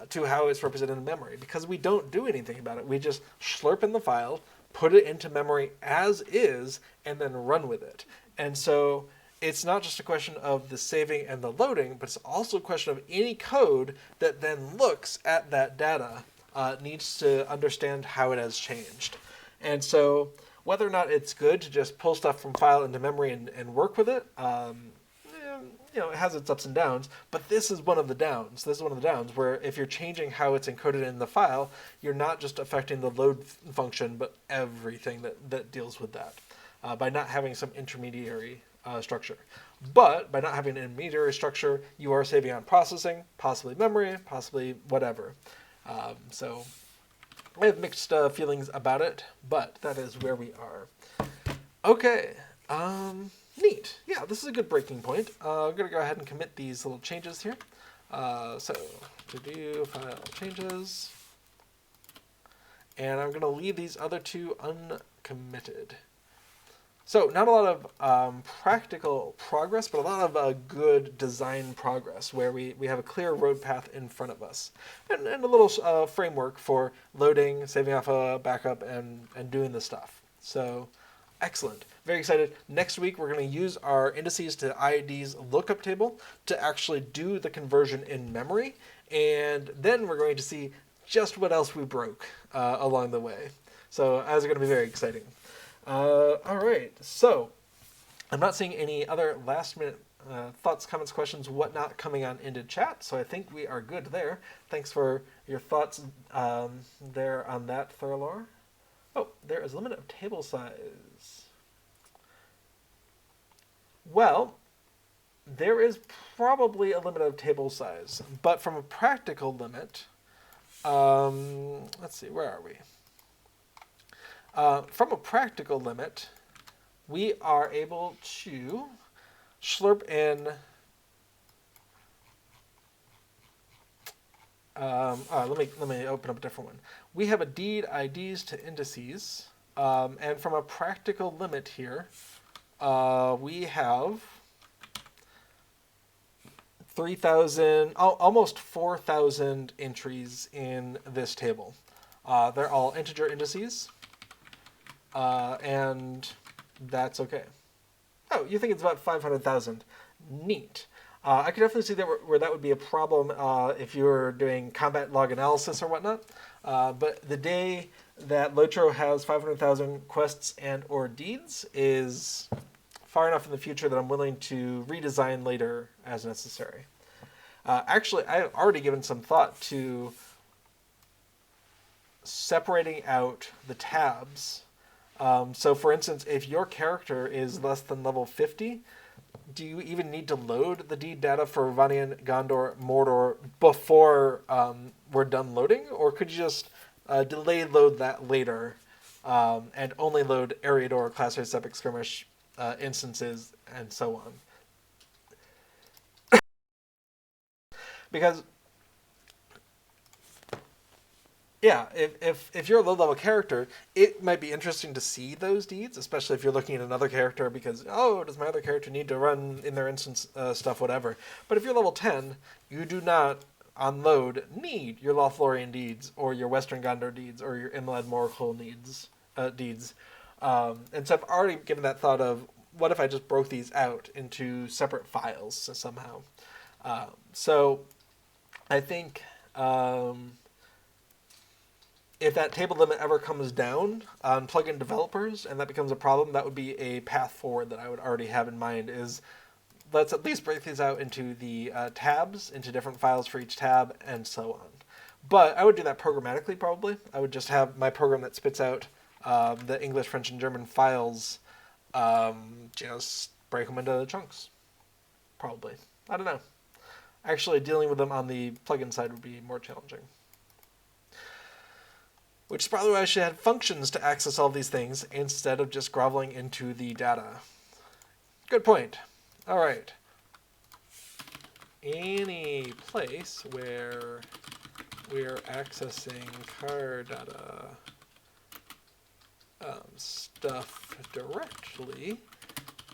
to how it's represented in memory because we don't do anything about it. We just slurp in the file, put it into memory as is, and then run with it. And so it's not just a question of the saving and the loading, but it's also a question of any code that then looks at that data needs to understand how it has changed. And so whether or not it's good to just pull stuff from file into memory and work with it, it has its ups and downs, but this is one of the downs. This is one of the downs where if you're changing how it's encoded in the file, you're not just affecting the load function, but everything that deals with that by not having some intermediary structure. But by not having an intermediary structure, you are saving on processing, possibly memory, possibly whatever. So I have mixed feelings about it, but that is where we are. Okay. Neat. Yeah, this is a good breaking point. I'm going to go ahead and commit these little changes here. So, to do file changes. And I'm going to leave these other two uncommitted. So, not a lot of practical progress, but a lot of good design progress where we have a clear road path in front of us. And a little framework for loading, saving off a backup, and doing the stuff. So, excellent. Very excited. Next week, we're going to use our indices to IDs lookup table to actually do the conversion in memory. And then we're going to see just what else we broke along the way. So that's going to be very exciting. All right. So I'm not seeing any other last minute thoughts, comments, questions, whatnot coming on into chat. So I think we are good there. Thanks for your thoughts there on that, Thurlor. Oh, there is a limit of table size. Well, there is probably a limit of table size, but from a practical limit, let's see, where are we? From a practical limit, we are able to slurp in. Let me open up a different one. We have a deed IDs to indices, and from a practical limit here, we have 3,000, almost 4,000 entries in this table. They're all integer indices, and that's okay. Oh, you think it's about 500,000? Neat. I could definitely see that where that would be a problem if you were doing combat log analysis or whatnot. But the day that LOTRO has 500,000 quests and or deeds is far enough in the future that I'm willing to redesign later as necessary. Actually, I have already given some thought to separating out the tabs. So for instance, if your character is less than level 50, do you even need to load the deed data for Vanian, Gondor, Mordor before we're done loading? Or could you just delay load that later and only load Eriador, Class A Epic Skirmish instances, and so on? Because, yeah, if you're a low-level character, it might be interesting to see those deeds, especially if you're looking at another character because, oh, does my other character need to run in their instance stuff, whatever. But if you're level 10, you do not, on load, need your Lothlorien deeds or your Western Gondor deeds or your Imlad Morakul deeds. And so I've already given that thought of, what if I just broke these out into separate files somehow? So I think if that table limit ever comes down on plugin developers and that becomes a problem, that would be a path forward that I would already have in mind is let's at least break these out into the tabs, into different files for each tab, and so on. But I would do that programmatically probably. I would just have my program that spits out the English, French, and German files, just break them into chunks. Probably. I don't know. Actually, dealing with them on the plugin side would be more challenging. which is probably why I should have functions to access all these things instead of just groveling into the data. Good point. All right. Any place where we're accessing car data stuff directly,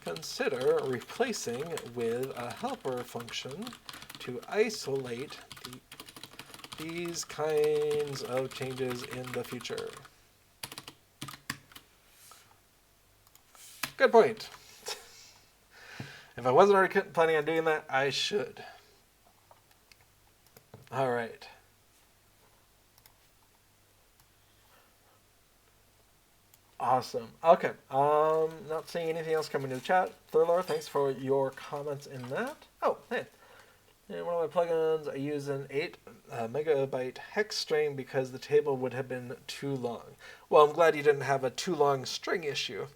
consider replacing with a helper function to isolate these kinds of changes in the future. Good point. If I wasn't already planning on doing that, I should. All right. Awesome. Okay. Not seeing anything else coming to the chat. Thurlar, thanks for your comments in that. Oh, hey. In one of my plugins, I use an 8 megabyte hex string because the table would have been too long. Well, I'm glad you didn't have a too long string issue.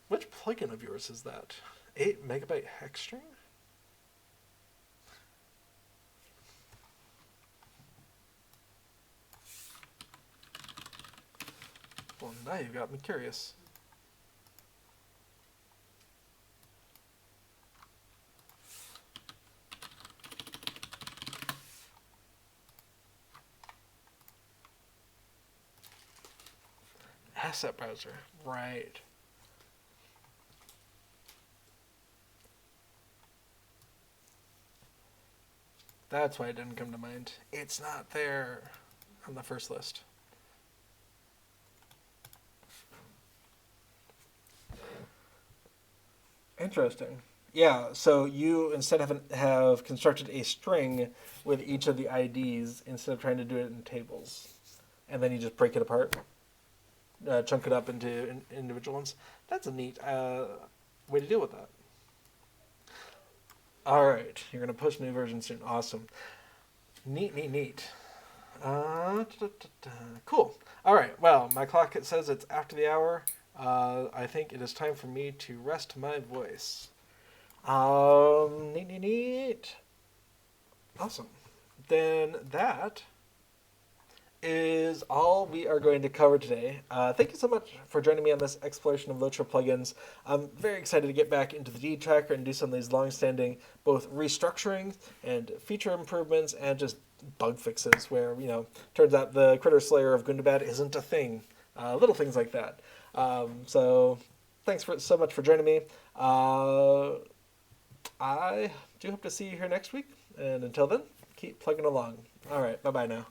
Which plugin of yours is that? 8 megabyte hex string? Well, now you've got me curious. Asset browser, right. That's why it didn't come to mind. It's not there on the first list. Interesting. Yeah, so you instead have constructed a string with each of the IDs instead of trying to do it in tables. And then you just break it apart, chunk it up into individual ones. That's a neat way to deal with that. All right, you're going to push new version soon. Awesome. Neat. Cool. All right, well, my clock, it says it's after the hour. I think it is time for me to rest my voice. Neat. Awesome. Then that is all we are going to cover today. Thank you so much for joining me on this exploration of LOTRO plugins. I'm very excited to get back into the D tracker and do some of these long-standing both restructuring and feature improvements and just bug fixes where, turns out the critter slayer of Gundabad isn't a thing. Little things like that. So thanks so much for joining me. I do hope to see you here next week. And until then, keep plugging along. All right, bye-bye now.